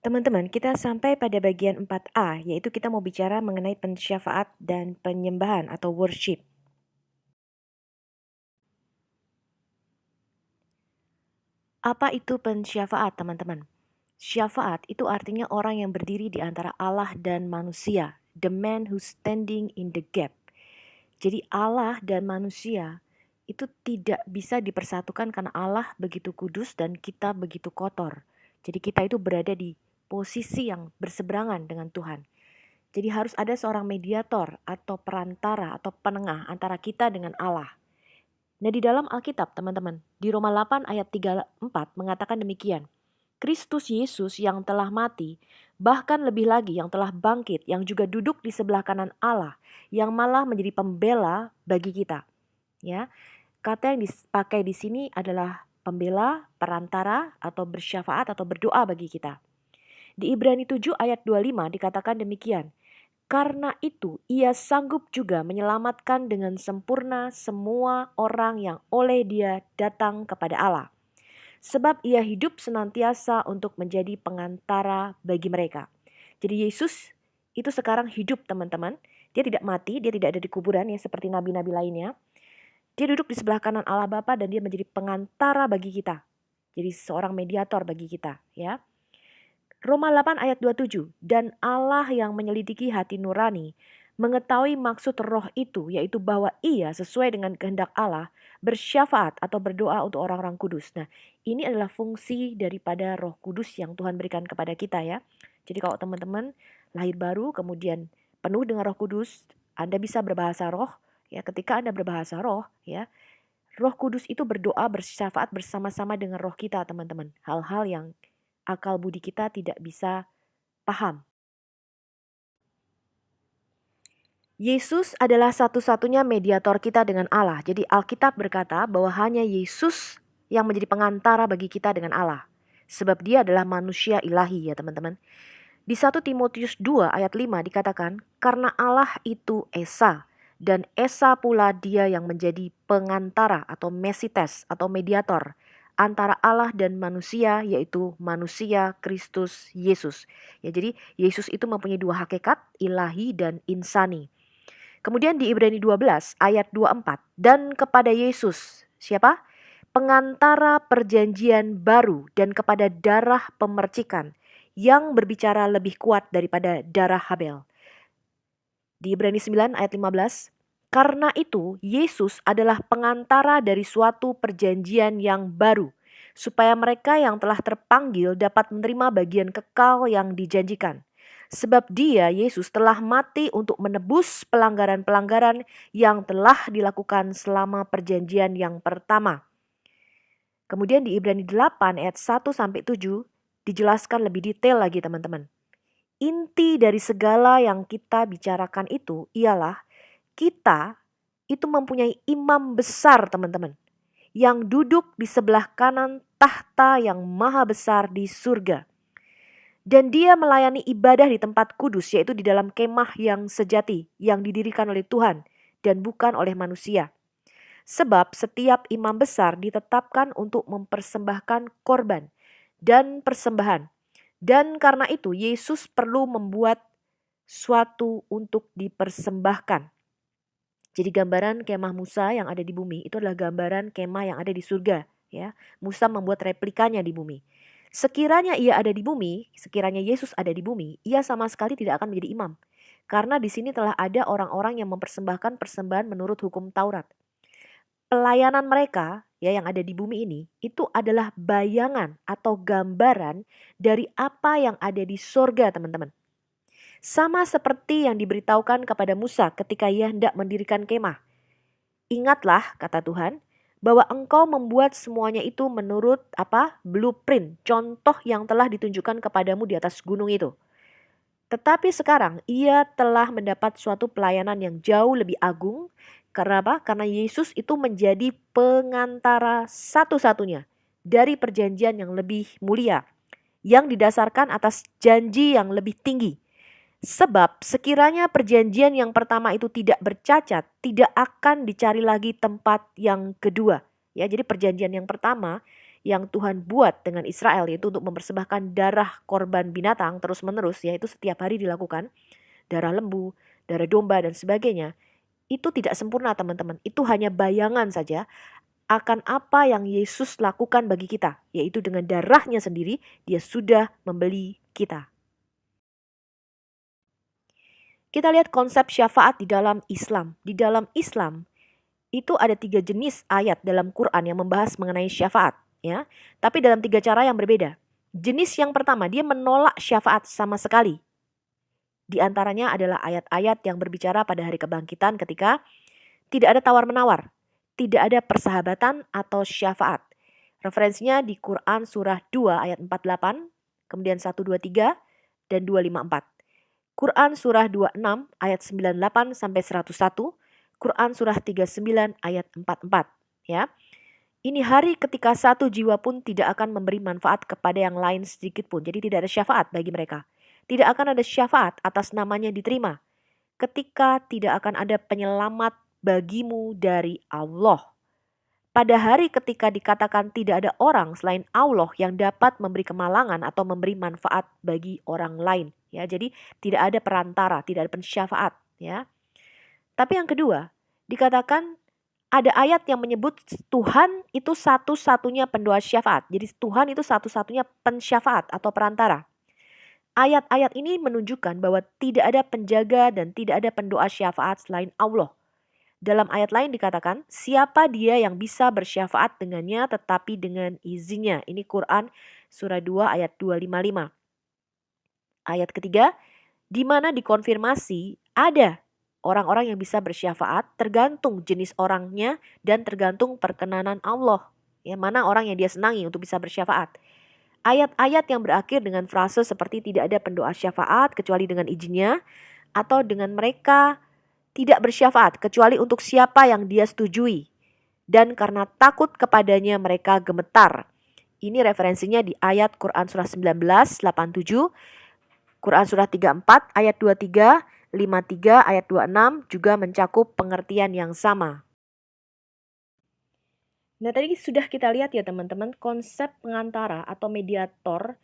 Teman-teman, kita sampai pada bagian 4A, yaitu kita mau bicara mengenai pensyafaat dan penyembahan atau worship. Apa itu pensyafaat, teman-teman? Syafaat itu artinya orang yang berdiri di antara Allah dan manusia, the man who's standing in the gap. Jadi Allah dan manusia itu tidak bisa dipersatukan karena Allah begitu kudus dan kita begitu kotor. Jadi kita itu berada di posisi yang berseberangan dengan Tuhan. Jadi harus ada seorang mediator atau perantara atau penengah antara kita dengan Allah. Nah, di dalam Alkitab, teman-teman, di Roma 8 ayat 34 mengatakan demikian. Kristus Yesus yang telah mati, bahkan lebih lagi yang telah bangkit, yang juga duduk di sebelah kanan Allah, yang malah menjadi pembela bagi kita. Ya, kata yang dipakai di sini adalah pembela, perantara, atau bersyafaat atau berdoa bagi kita. Di Ibrani 7 ayat 25 dikatakan demikian. Karena itu, ia sanggup juga menyelamatkan dengan sempurna semua orang yang oleh dia datang kepada Allah. Sebab ia hidup senantiasa untuk menjadi pengantara bagi mereka. Jadi Yesus itu sekarang hidup, teman-teman. Dia tidak mati, dia tidak ada di kuburan ya seperti nabi-nabi lainnya. Dia duduk di sebelah kanan Allah Bapa dan dia menjadi pengantara bagi kita. Jadi seorang mediator bagi kita, ya. Roma 8 ayat 27, dan Allah yang menyelidiki hati nurani, mengetahui maksud roh itu, yaitu bahwa ia sesuai dengan kehendak Allah, bersyafaat atau berdoa untuk orang-orang kudus. Nah, ini adalah fungsi daripada roh kudus yang Tuhan berikan kepada kita ya. Jadi kalau teman-teman lahir baru, kemudian penuh dengan roh kudus, Anda bisa berbahasa roh, ya ketika Anda berbahasa roh, ya, roh kudus itu berdoa bersyafaat bersama-sama dengan roh kita teman-teman. Hal-hal yang akal budi kita tidak bisa paham. Yesus adalah satu-satunya mediator kita dengan Allah. Jadi Alkitab berkata bahwa hanya Yesus yang menjadi pengantara bagi kita dengan Allah. Sebab dia adalah manusia ilahi ya teman-teman. Di 1 Timotius 2 ayat 5 dikatakan, karena Allah itu Esa, dan Esa pula dia yang menjadi pengantara atau mesites atau mediator antara Allah dan manusia, yaitu manusia Kristus Yesus. Ya, jadi Yesus itu mempunyai dua hakikat, ilahi dan insani. Kemudian di Ibrani 12 ayat 24, dan kepada Yesus, siapa? Pengantara perjanjian baru dan kepada darah pemercikan yang berbicara lebih kuat daripada darah Habel. Di Ibrani 9 ayat 15, karena itu Yesus adalah pengantara dari suatu perjanjian yang baru, supaya mereka yang telah terpanggil dapat menerima bagian kekal yang dijanjikan. Sebab dia, Yesus, telah mati untuk menebus pelanggaran-pelanggaran yang telah dilakukan selama perjanjian yang pertama. Kemudian di Ibrani 8 ayat 1-7 dijelaskan lebih detail lagi teman-teman. Inti dari segala yang kita bicarakan itu ialah kita itu mempunyai imam besar teman-teman. Yang duduk di sebelah kanan tahta yang maha besar di surga. Dan dia melayani ibadah di tempat kudus yaitu di dalam kemah yang sejati yang didirikan oleh Tuhan dan bukan oleh manusia. Sebab setiap imam besar ditetapkan untuk mempersembahkan korban dan persembahan. Dan karena itu Yesus perlu membuat suatu untuk dipersembahkan. Jadi gambaran kemah Musa yang ada di bumi itu adalah gambaran kemah yang ada di surga. Ya, Musa membuat replikanya di bumi. Sekiranya ia ada di bumi, sekiranya Yesus ada di bumi, ia sama sekali tidak akan menjadi imam. Karena di sini telah ada orang-orang yang mempersembahkan persembahan menurut hukum Taurat. Pelayanan mereka ya yang ada di bumi ini itu adalah bayangan atau gambaran dari apa yang ada di sorga teman-teman. Sama seperti yang diberitahukan kepada Musa ketika ia hendak mendirikan kemah. Ingatlah kata Tuhan bahwa engkau membuat semuanya itu menurut blueprint, contoh yang telah ditunjukkan kepadamu di atas gunung itu. Tetapi sekarang ia telah mendapat suatu pelayanan yang jauh lebih agung. Karena apa? Karena Yesus itu menjadi pengantara satu-satunya dari perjanjian yang lebih mulia. Yang didasarkan atas janji yang lebih tinggi. Sebab sekiranya perjanjian yang pertama itu tidak bercacat, tidak akan dicari lagi tempat yang kedua. Ya, jadi perjanjian yang pertama yang Tuhan buat dengan Israel, yaitu untuk mempersembahkan darah korban binatang terus-menerus, yaitu setiap hari dilakukan, darah lembu, darah domba dan sebagainya, itu tidak sempurna teman-teman. Itu hanya bayangan saja akan apa yang Yesus lakukan bagi kita, yaitu dengan darahnya sendiri dia sudah membeli kita. Kita lihat konsep syafaat di dalam Islam. Di dalam Islam itu ada 3 jenis ayat dalam Quran yang membahas mengenai syafaat, ya. Tapi dalam 3 cara yang berbeda. Jenis yang pertama, dia menolak syafaat sama sekali. Di antaranya adalah ayat-ayat yang berbicara pada hari kebangkitan ketika tidak ada tawar-menawar, tidak ada persahabatan atau syafaat. Referensinya di Quran surah 2 ayat 48, kemudian 123 dan 254. Quran surah 26 ayat 98 sampai 101, Quran surah 39 ayat 44, ya. Ini hari ketika satu jiwa pun tidak akan memberi manfaat kepada yang lain sedikit pun. Jadi tidak ada syafaat bagi mereka. Tidak akan ada syafaat atas namanya diterima. Ketika tidak akan ada penyelamat bagimu dari Allah. Pada hari ketika dikatakan tidak ada orang selain Allah yang dapat memberi kemalangan atau memberi manfaat bagi orang lain. Ya, jadi tidak ada perantara, tidak ada pensyafaat. Ya. Tapi yang kedua, dikatakan ada ayat yang menyebut Tuhan itu satu-satunya pendoa syafaat. Jadi Tuhan itu satu-satunya pensyafaat atau perantara. Ayat-ayat ini menunjukkan bahwa tidak ada penjaga dan tidak ada pendoa syafaat selain Allah. Dalam ayat lain dikatakan, siapa dia yang bisa bersyafaat dengannya tetapi dengan izinnya. Ini Quran surah 2 ayat 255. Ayat ketiga, di mana dikonfirmasi ada orang-orang yang bisa bersyafaat tergantung jenis orangnya dan tergantung perkenanan Allah. Ya, mana orang yang dia senangi untuk bisa bersyafaat. Ayat-ayat yang berakhir dengan frase seperti tidak ada pendoa syafaat kecuali dengan izinnya atau dengan mereka tidak bersyafaat kecuali untuk siapa yang dia setujui. Dan karena takut kepadanya mereka gemetar. Ini referensinya di ayat Quran surah 19, 87, Quran surah 34, ayat 23, 53, ayat 26 juga mencakup pengertian yang sama. Nah tadi sudah kita lihat ya teman-teman, konsep pengantara atau mediator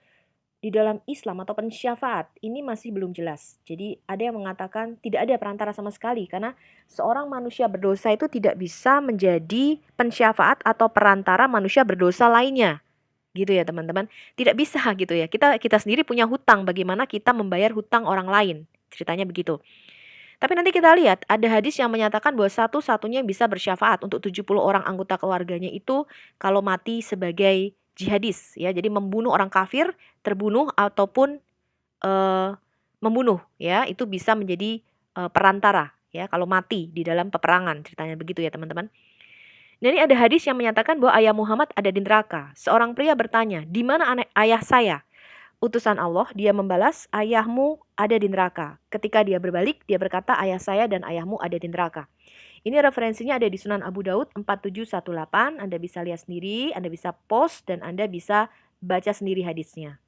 di dalam Islam atau pensyafaat ini masih belum jelas. Jadi ada yang mengatakan tidak ada perantara sama sekali karena seorang manusia berdosa itu tidak bisa menjadi pensyafaat atau perantara manusia berdosa lainnya. Gitu ya teman-teman. Tidak bisa gitu ya. Kita sendiri punya hutang, bagaimana kita membayar hutang orang lain. Ceritanya begitu. Tapi nanti kita lihat ada hadis yang menyatakan bahwa satu-satunya bisa bersyafaat untuk 70 orang anggota keluarganya itu kalau mati sebagai jihadis ya. Jadi membunuh orang kafir, terbunuh ataupun membunuh ya, itu bisa menjadi perantara ya kalau mati di dalam peperangan. Ceritanya begitu ya teman-teman. Nah ini ada hadis yang menyatakan bahwa ayah Muhammad ada di neraka. Seorang pria bertanya, di mana ayah saya? Utusan Allah, dia membalas, ayahmu ada di neraka. Ketika dia berbalik, dia berkata, ayah saya dan ayahmu ada di neraka. Ini referensinya ada di Sunan Abu Daud 4718. Anda bisa lihat sendiri, Anda bisa post, dan Anda bisa baca sendiri hadisnya.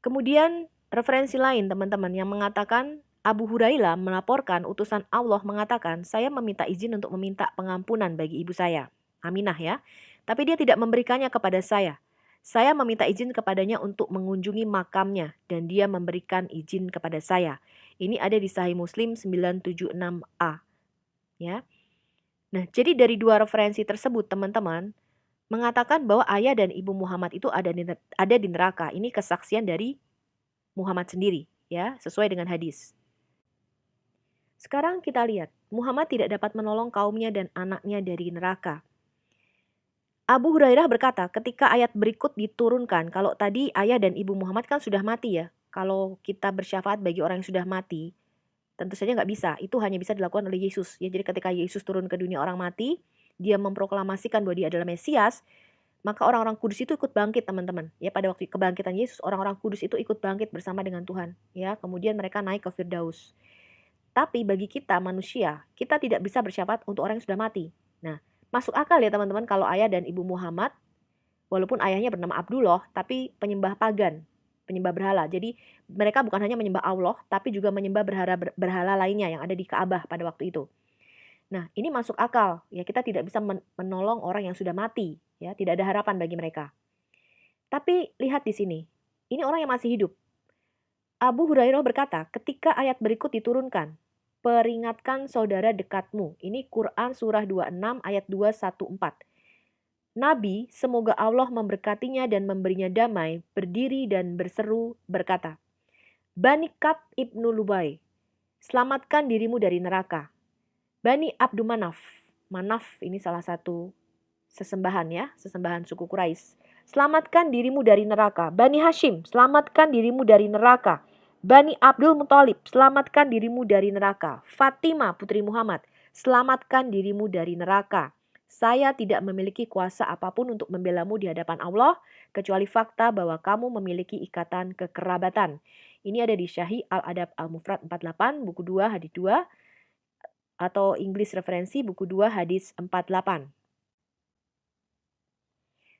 Kemudian referensi lain teman-teman yang mengatakan Abu Hurairah melaporkan utusan Allah mengatakan, saya meminta izin untuk meminta pengampunan bagi ibu saya, Aminah ya. Tapi dia tidak memberikannya kepada saya. Saya meminta izin kepadanya untuk mengunjungi makamnya dan dia memberikan izin kepada saya. Ini ada di Sahih Muslim 976a. Ya. Nah, jadi dari dua referensi tersebut teman-teman mengatakan bahwa ayah dan ibu Muhammad itu ada di neraka. Ini kesaksian dari Muhammad sendiri ya, sesuai dengan hadis. Sekarang kita lihat, Muhammad tidak dapat menolong kaumnya dan anaknya dari neraka. Abu Hurairah berkata, ketika ayat berikut diturunkan, kalau tadi ayah dan ibu Muhammad kan sudah mati ya. Kalau kita bersyafaat bagi orang yang sudah mati, tentu saja nggak bisa. Itu hanya bisa dilakukan oleh Yesus. Ya, jadi ketika Yesus turun ke dunia orang mati, dia memproklamasikan bahwa dia adalah Mesias, maka orang-orang kudus itu ikut bangkit teman-teman. Ya, pada waktu kebangkitan Yesus, orang-orang kudus itu ikut bangkit bersama dengan Tuhan. Ya, kemudian mereka naik ke Firdaus. Tapi bagi kita manusia, kita tidak bisa bersyafaat untuk orang yang sudah mati. Nah, masuk akal ya teman-teman kalau ayah dan ibu Muhammad, walaupun ayahnya bernama Abdullah, tapi penyembah pagan, penyembah berhala. Jadi mereka bukan hanya menyembah Allah, tapi juga menyembah berhala lainnya yang ada di Ka'bah pada waktu itu. Nah, ini masuk akal ya, kita tidak bisa menolong orang yang sudah mati ya, tidak ada harapan bagi mereka. Tapi lihat di sini, ini orang yang masih hidup. Abu Hurairah berkata, ketika ayat berikut diturunkan, peringatkan saudara dekatmu. Ini Quran surah 26 ayat 214. Nabi, semoga Allah memberkatinya dan memberinya damai, berdiri dan berseru berkata, Bani Kab ibnu Lubai, selamatkan dirimu dari neraka. Bani Abdu Manaf, Manaf ini salah satu sesembahan ya, sesembahan suku Quraisy. Selamatkan dirimu dari neraka. Bani Hashim, selamatkan dirimu dari neraka. Bani Abdul Muthalib, selamatkan dirimu dari neraka. Fatimah putri Muhammad, selamatkan dirimu dari neraka. Saya tidak memiliki kuasa apapun untuk membelamu di hadapan Allah, kecuali fakta bahwa kamu memiliki ikatan kekerabatan. Ini ada di Syahih Al-Adab Al-Mufrad 48, buku 2, hadis 2, atau English referensi buku 2, hadis 48.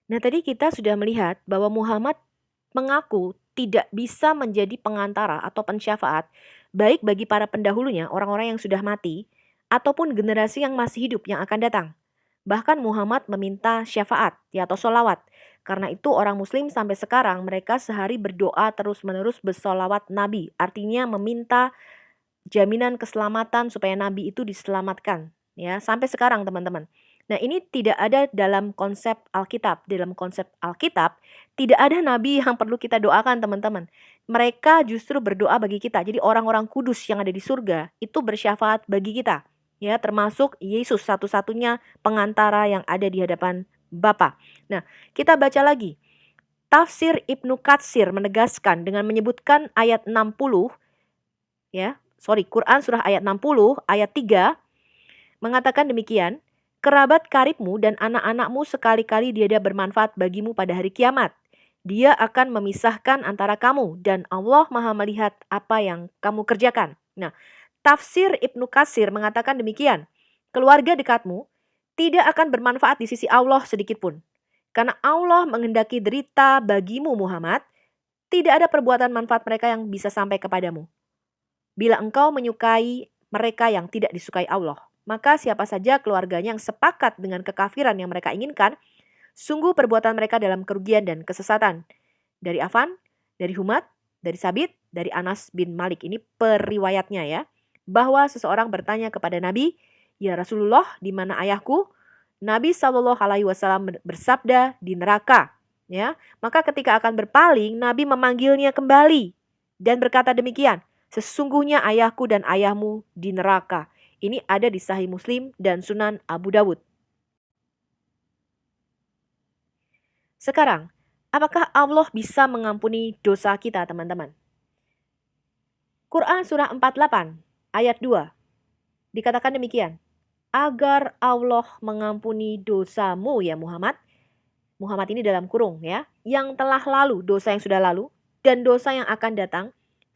Nah, tadi kita sudah melihat bahwa Muhammad mengaku tidak bisa menjadi pengantara atau pensyafaat baik bagi para pendahulunya, orang-orang yang sudah mati, ataupun generasi yang masih hidup yang akan datang. Bahkan Muhammad meminta syafaat ya, atau solawat. Karena itu orang muslim sampai sekarang mereka sehari berdoa terus-menerus bersolawat Nabi. Artinya meminta jaminan keselamatan supaya Nabi itu diselamatkan. Ya, sampai sekarang teman-teman. Nah, ini tidak ada dalam konsep Alkitab. Dalam konsep Alkitab, tidak ada nabi yang perlu kita doakan, teman-teman. Mereka justru berdoa bagi kita. Jadi orang-orang kudus yang ada di surga itu bersyafaat bagi kita. Ya, termasuk Yesus satu-satunya pengantara yang ada di hadapan Bapa. Nah, kita baca lagi. Tafsir Ibnu Katsir menegaskan dengan menyebutkan ayat 60 ya. Quran surah ayat 60 ayat 3 mengatakan demikian. Kerabat karibmu dan anak-anakmu sekali-kali tiada bermanfaat bagimu pada hari kiamat. Dia akan memisahkan antara kamu dan Allah Maha melihat apa yang kamu kerjakan. Nah, tafsir Ibnu Katsir mengatakan demikian. Keluarga dekatmu tidak akan bermanfaat di sisi Allah sedikit pun. Karena Allah menghendaki derita bagimu Muhammad, tidak ada perbuatan manfaat mereka yang bisa sampai kepadamu. Bila engkau menyukai mereka yang tidak disukai Allah, maka siapa saja keluarganya yang sepakat dengan kekafiran yang mereka inginkan, sungguh perbuatan mereka dalam kerugian dan kesesatan. Dari Affan, dari Humad, dari Sabit, dari Anas bin Malik. Ini periwayatnya ya. Bahwa seseorang bertanya kepada Nabi, ya Rasulullah, di mana ayahku? Nabi SAW bersabda, di neraka. Ya, maka ketika akan berpaling, Nabi memanggilnya kembali dan berkata demikian, sesungguhnya ayahku dan ayahmu di neraka. Ini ada di Sahih Muslim dan Sunan Abu Dawud. Sekarang, apakah Allah bisa mengampuni dosa kita, teman-teman? Quran surah 48 ayat 2 dikatakan demikian. Agar Allah mengampuni dosamu ya Muhammad. Muhammad ini dalam kurung ya. Yang telah lalu, dosa yang sudah lalu, dan dosa yang akan datang,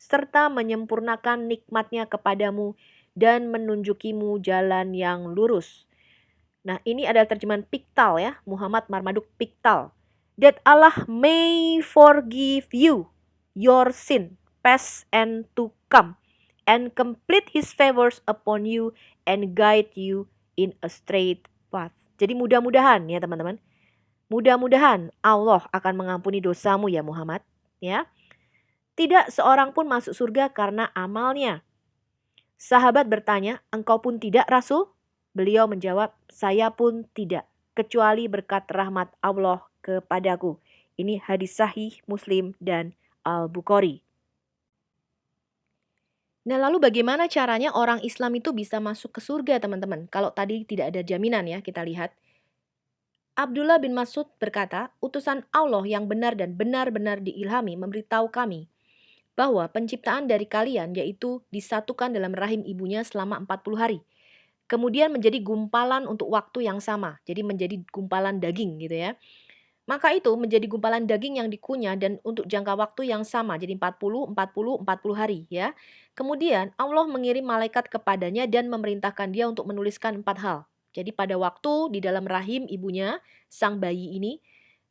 serta menyempurnakan nikmatnya kepadamu dan menunjukimu jalan yang lurus. Nah, ini adalah terjemahan Piktal ya, Muhammad Marmaduk Piktal. That Allah may forgive you your sin, past and to come, and complete his favors upon you and guide you in a straight path. Jadi mudah-mudahan ya teman-teman. Mudah-mudahan Allah akan mengampuni dosamu ya Muhammad, ya. Tidak seorang pun masuk surga karena amalnya. Sahabat bertanya, engkau pun tidak Rasul? Beliau menjawab, saya pun tidak, kecuali berkat rahmat Allah kepadaku. Ini hadis sahih Muslim dan Al-Bukhari. Nah, lalu bagaimana caranya orang Islam itu bisa masuk ke surga, teman-teman? Kalau tadi tidak ada jaminan ya, kita lihat. Abdullah bin Mas'ud berkata, utusan Allah yang benar dan benar-benar diilhami memberitahu kami bahwa penciptaan dari kalian yaitu disatukan dalam rahim ibunya selama 40 hari. Kemudian menjadi gumpalan untuk waktu yang sama. Jadi menjadi gumpalan daging gitu ya. Maka itu menjadi gumpalan daging yang dikunyah dan untuk jangka waktu yang sama. Jadi 40 hari ya. Kemudian Allah mengirim malaikat kepadanya dan memerintahkan dia untuk menuliskan 4 hal. Jadi pada waktu di dalam rahim ibunya, sang bayi ini,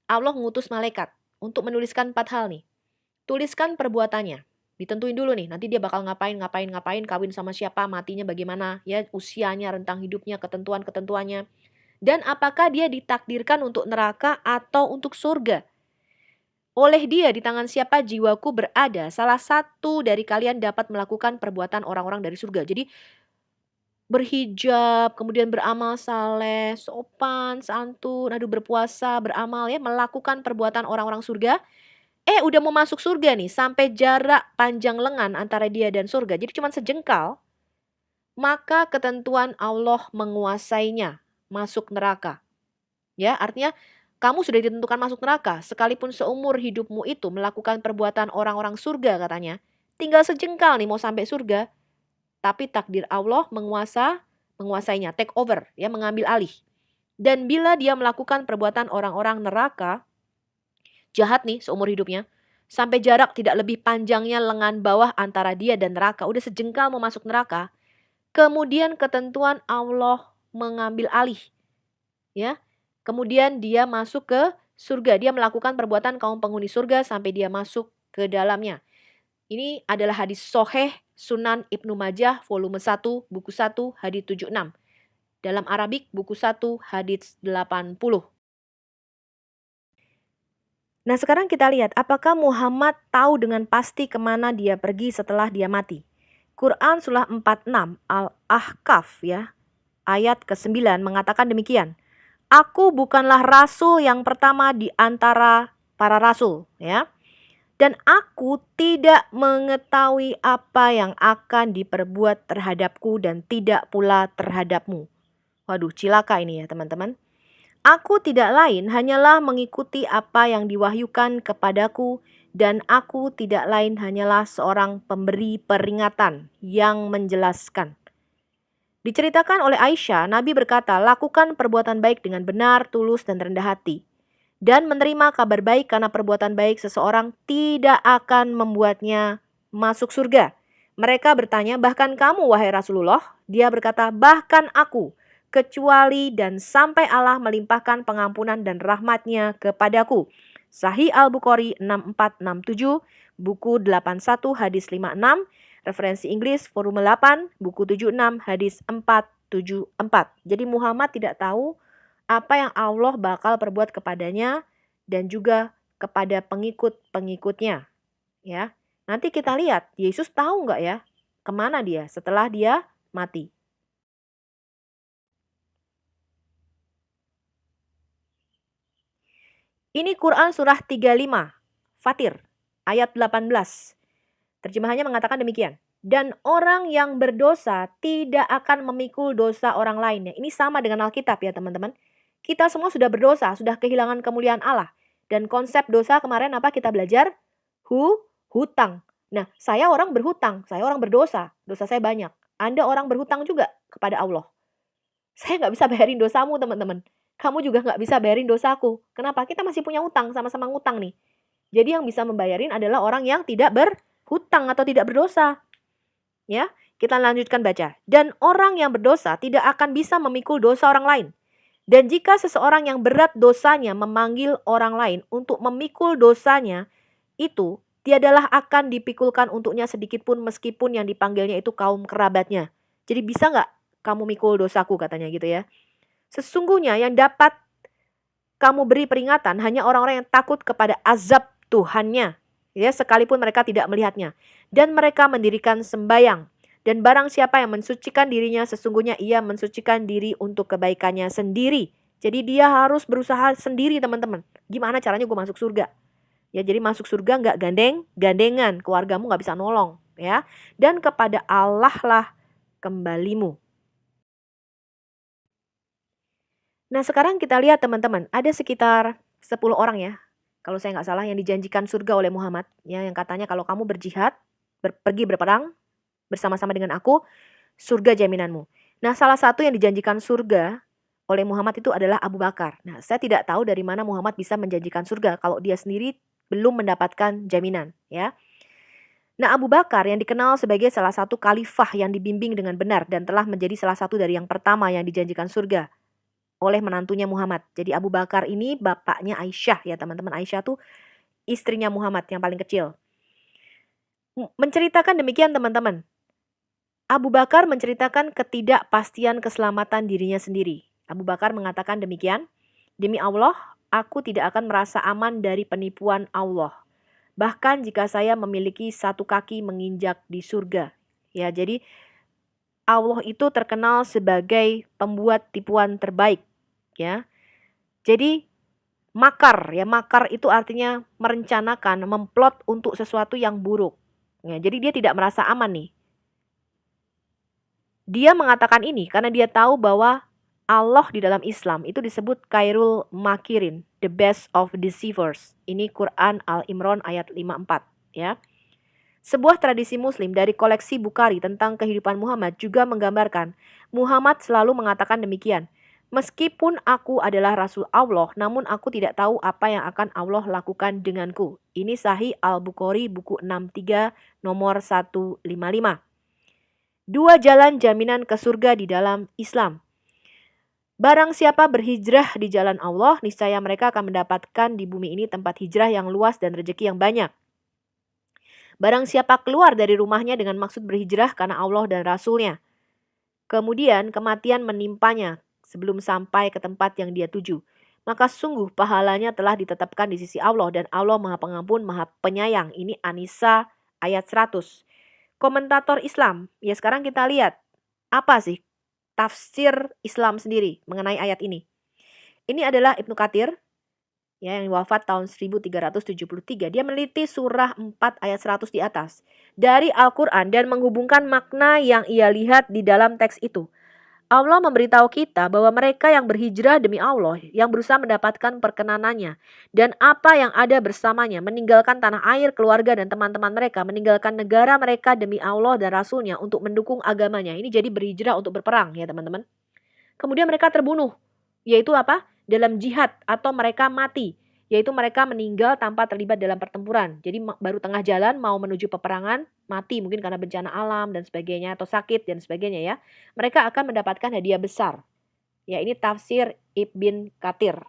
Allah mengutus malaikat untuk menuliskan 4 hal nih. Tuliskan perbuatannya. Ditentuin dulu nih, nanti dia bakal ngapain, kawin sama siapa, matinya bagaimana, ya, usianya, rentang hidupnya, ketentuan-ketentuannya. Dan apakah dia ditakdirkan untuk neraka atau untuk surga. Oleh dia di tangan siapa jiwaku berada, salah satu dari kalian dapat melakukan perbuatan orang-orang dari surga. Jadi berhijab, kemudian beramal saleh, sopan, santun, aduh berpuasa, beramal ya, melakukan perbuatan orang-orang surga. Udah mau masuk surga nih, sampai jarak panjang lengan antara dia dan surga. Jadi cuma sejengkal, maka ketentuan Allah menguasainya masuk neraka. Ya, artinya kamu sudah ditentukan masuk neraka, sekalipun seumur hidupmu itu melakukan perbuatan orang-orang surga katanya. Tinggal sejengkal nih mau sampai surga, tapi takdir Allah menguasainya, take over, ya, mengambil alih. Dan bila dia melakukan perbuatan orang-orang neraka, jahat nih seumur hidupnya, sampai jarak tidak lebih panjangnya lengan bawah antara dia dan neraka, udah sejengkal mau masuk neraka, kemudian ketentuan Allah mengambil alih, ya. Kemudian dia masuk ke surga, dia melakukan perbuatan kaum penghuni surga sampai dia masuk ke dalamnya. Ini adalah hadis Sahih Sunan Ibnu Majah volume 1 buku 1 hadis 76. Dalam Arabik buku 1 hadis 80. Nah, sekarang kita lihat apakah Muhammad tahu dengan pasti kemana dia pergi setelah dia mati. Quran surah 46 Al-Ahqaf, ya, ayat ke-9 mengatakan demikian. Aku bukanlah rasul yang pertama di antara para rasul, ya. Dan aku tidak mengetahui apa yang akan diperbuat terhadapku dan tidak pula terhadapmu. Waduh, cilaka ini ya teman-teman. Aku tidak lain hanyalah mengikuti apa yang diwahyukan kepadaku dan aku tidak lain hanyalah seorang pemberi peringatan yang menjelaskan. Diceritakan oleh Aisyah, Nabi berkata, lakukan perbuatan baik dengan benar, tulus, dan rendah hati. Dan menerima kabar baik karena perbuatan baik seseorang tidak akan membuatnya masuk surga. Mereka bertanya, bahkan kamu wahai Rasulullah? Dia berkata, bahkan aku, kecuali dan sampai Allah melimpahkan pengampunan dan rahmatnya kepadaku. Sahih Al-Bukhari 6467, buku 81 hadis 56, referensi Inggris volume 8, buku 76 hadis 474. Jadi Muhammad tidak tahu apa yang Allah bakal perbuat kepadanya dan juga kepada pengikut-pengikutnya. Ya, nanti kita lihat Yesus tahu nggak ya kemana dia setelah dia mati. Ini Quran surah 35, Fatir, ayat 18. Terjemahannya mengatakan demikian. Dan orang yang berdosa tidak akan memikul dosa orang lainnya. Ini sama dengan Alkitab ya teman-teman. Kita semua sudah berdosa, sudah kehilangan kemuliaan Allah. Dan konsep dosa kemarin apa kita belajar? Hutang. Nah, saya orang berhutang, saya orang berdosa. Dosa saya banyak. Anda orang berhutang juga kepada Allah. Saya nggak bisa bayarin dosamu teman-teman. Kamu juga nggak bisa bayarin dosaku. Kenapa? Kita masih punya hutang, sama-sama ngutang nih. Jadi yang bisa membayarin adalah orang yang tidak berhutang atau tidak berdosa. Ya, kita lanjutkan baca. Dan orang yang berdosa tidak akan bisa memikul dosa orang lain. Dan jika seseorang yang berat dosanya memanggil orang lain untuk memikul dosanya, itu tiadalah akan dipikulkan untuknya sedikit pun meskipun yang dipanggilnya itu kaum kerabatnya. Jadi bisa nggak kamu mikul dosaku katanya gitu ya. Sesungguhnya yang dapat kamu beri peringatan hanya orang-orang yang takut kepada azab Tuhannya. Ya, sekalipun mereka tidak melihatnya. Dan mereka mendirikan sembayang. Dan barang siapa yang mensucikan dirinya, sesungguhnya ia mensucikan diri untuk kebaikannya sendiri. Jadi dia harus berusaha sendiri teman-teman. Gimana caranya gue masuk surga? Ya, jadi masuk surga nggak gandengan. Keluargamu nggak bisa nolong. Ya, dan kepada Allah lah kembalimu. Nah sekarang kita lihat teman-teman, ada sekitar 10 orang ya, kalau saya nggak salah yang dijanjikan surga oleh Muhammad, ya, yang katanya kalau kamu berjihad, pergi berperang bersama-sama dengan aku, surga jaminanmu. Nah salah satu yang dijanjikan surga oleh Muhammad itu adalah Abu Bakar. Nah saya tidak tahu dari mana Muhammad bisa menjanjikan surga kalau dia sendiri belum mendapatkan jaminan, ya. Nah Abu Bakar yang dikenal sebagai salah satu khalifah yang dibimbing dengan benar dan telah menjadi salah satu dari yang pertama yang dijanjikan surga oleh menantunya Muhammad. Jadi Abu Bakar ini bapaknya Aisyah ya teman-teman. Aisyah tuh istrinya Muhammad yang paling kecil. menceritakan demikian teman-teman. Abu Bakar menceritakan ketidakpastian keselamatan dirinya sendiri. Abu Bakar mengatakan demikian, "Demi Allah, aku tidak akan merasa aman dari penipuan Allah. Bahkan jika saya memiliki satu kaki menginjak di surga." Ya, jadi Allah itu terkenal sebagai pembuat tipuan terbaik, ya. Jadi makar, ya, makar itu artinya merencanakan, memplot untuk sesuatu yang buruk. Ya, jadi dia tidak merasa aman nih. Dia mengatakan ini karena dia tahu bahwa Allah di dalam Islam itu disebut Khairul Makirin, the best of deceivers. Ini Quran Al-Imran ayat 54, ya. Sebuah tradisi muslim dari koleksi Bukhari tentang kehidupan Muhammad juga menggambarkan Muhammad selalu mengatakan demikian. "Meskipun aku adalah Rasul Allah, namun aku tidak tahu apa yang akan Allah lakukan denganku." Ini Sahih Al-Bukhari buku 63 nomor 155. Dua jalan jaminan ke surga di dalam Islam. Barang siapa berhijrah di jalan Allah, niscaya mereka akan mendapatkan di bumi ini tempat hijrah yang luas dan rezeki yang banyak. Barang siapa keluar dari rumahnya dengan maksud berhijrah karena Allah dan Rasul-Nya, kemudian kematian menimpanya sebelum sampai ke tempat yang dia tuju, maka sungguh pahalanya telah ditetapkan di sisi Allah dan Allah Maha Pengampun, Maha Penyayang. Ini An-Nisa ayat 100. Komentator Islam, ya sekarang kita lihat apa sih tafsir Islam sendiri mengenai ayat ini. Ini adalah Ibnu Katsir, ya, yang wafat tahun 1373. Dia meneliti surah 4 ayat 100 di atas dari Al-Quran dan menghubungkan makna yang ia lihat di dalam teks itu. Allah memberitahu kita bahwa mereka yang berhijrah demi Allah, yang berusaha mendapatkan perkenanannya, dan apa yang ada bersamanya, meninggalkan tanah air, keluarga, dan teman-teman mereka, meninggalkan negara mereka demi Allah dan Rasul-Nya untuk mendukung agamanya. Ini jadi berhijrah untuk berperang, ya teman-teman. Kemudian mereka terbunuh, yaitu apa? Dalam jihad, atau mereka mati, yaitu mereka meninggal tanpa terlibat dalam pertempuran. Jadi baru tengah jalan mau menuju peperangan, mati mungkin karena bencana alam dan sebagainya, atau sakit dan sebagainya, ya. Mereka akan mendapatkan hadiah besar. Ya, ini tafsir Ibn Katsir.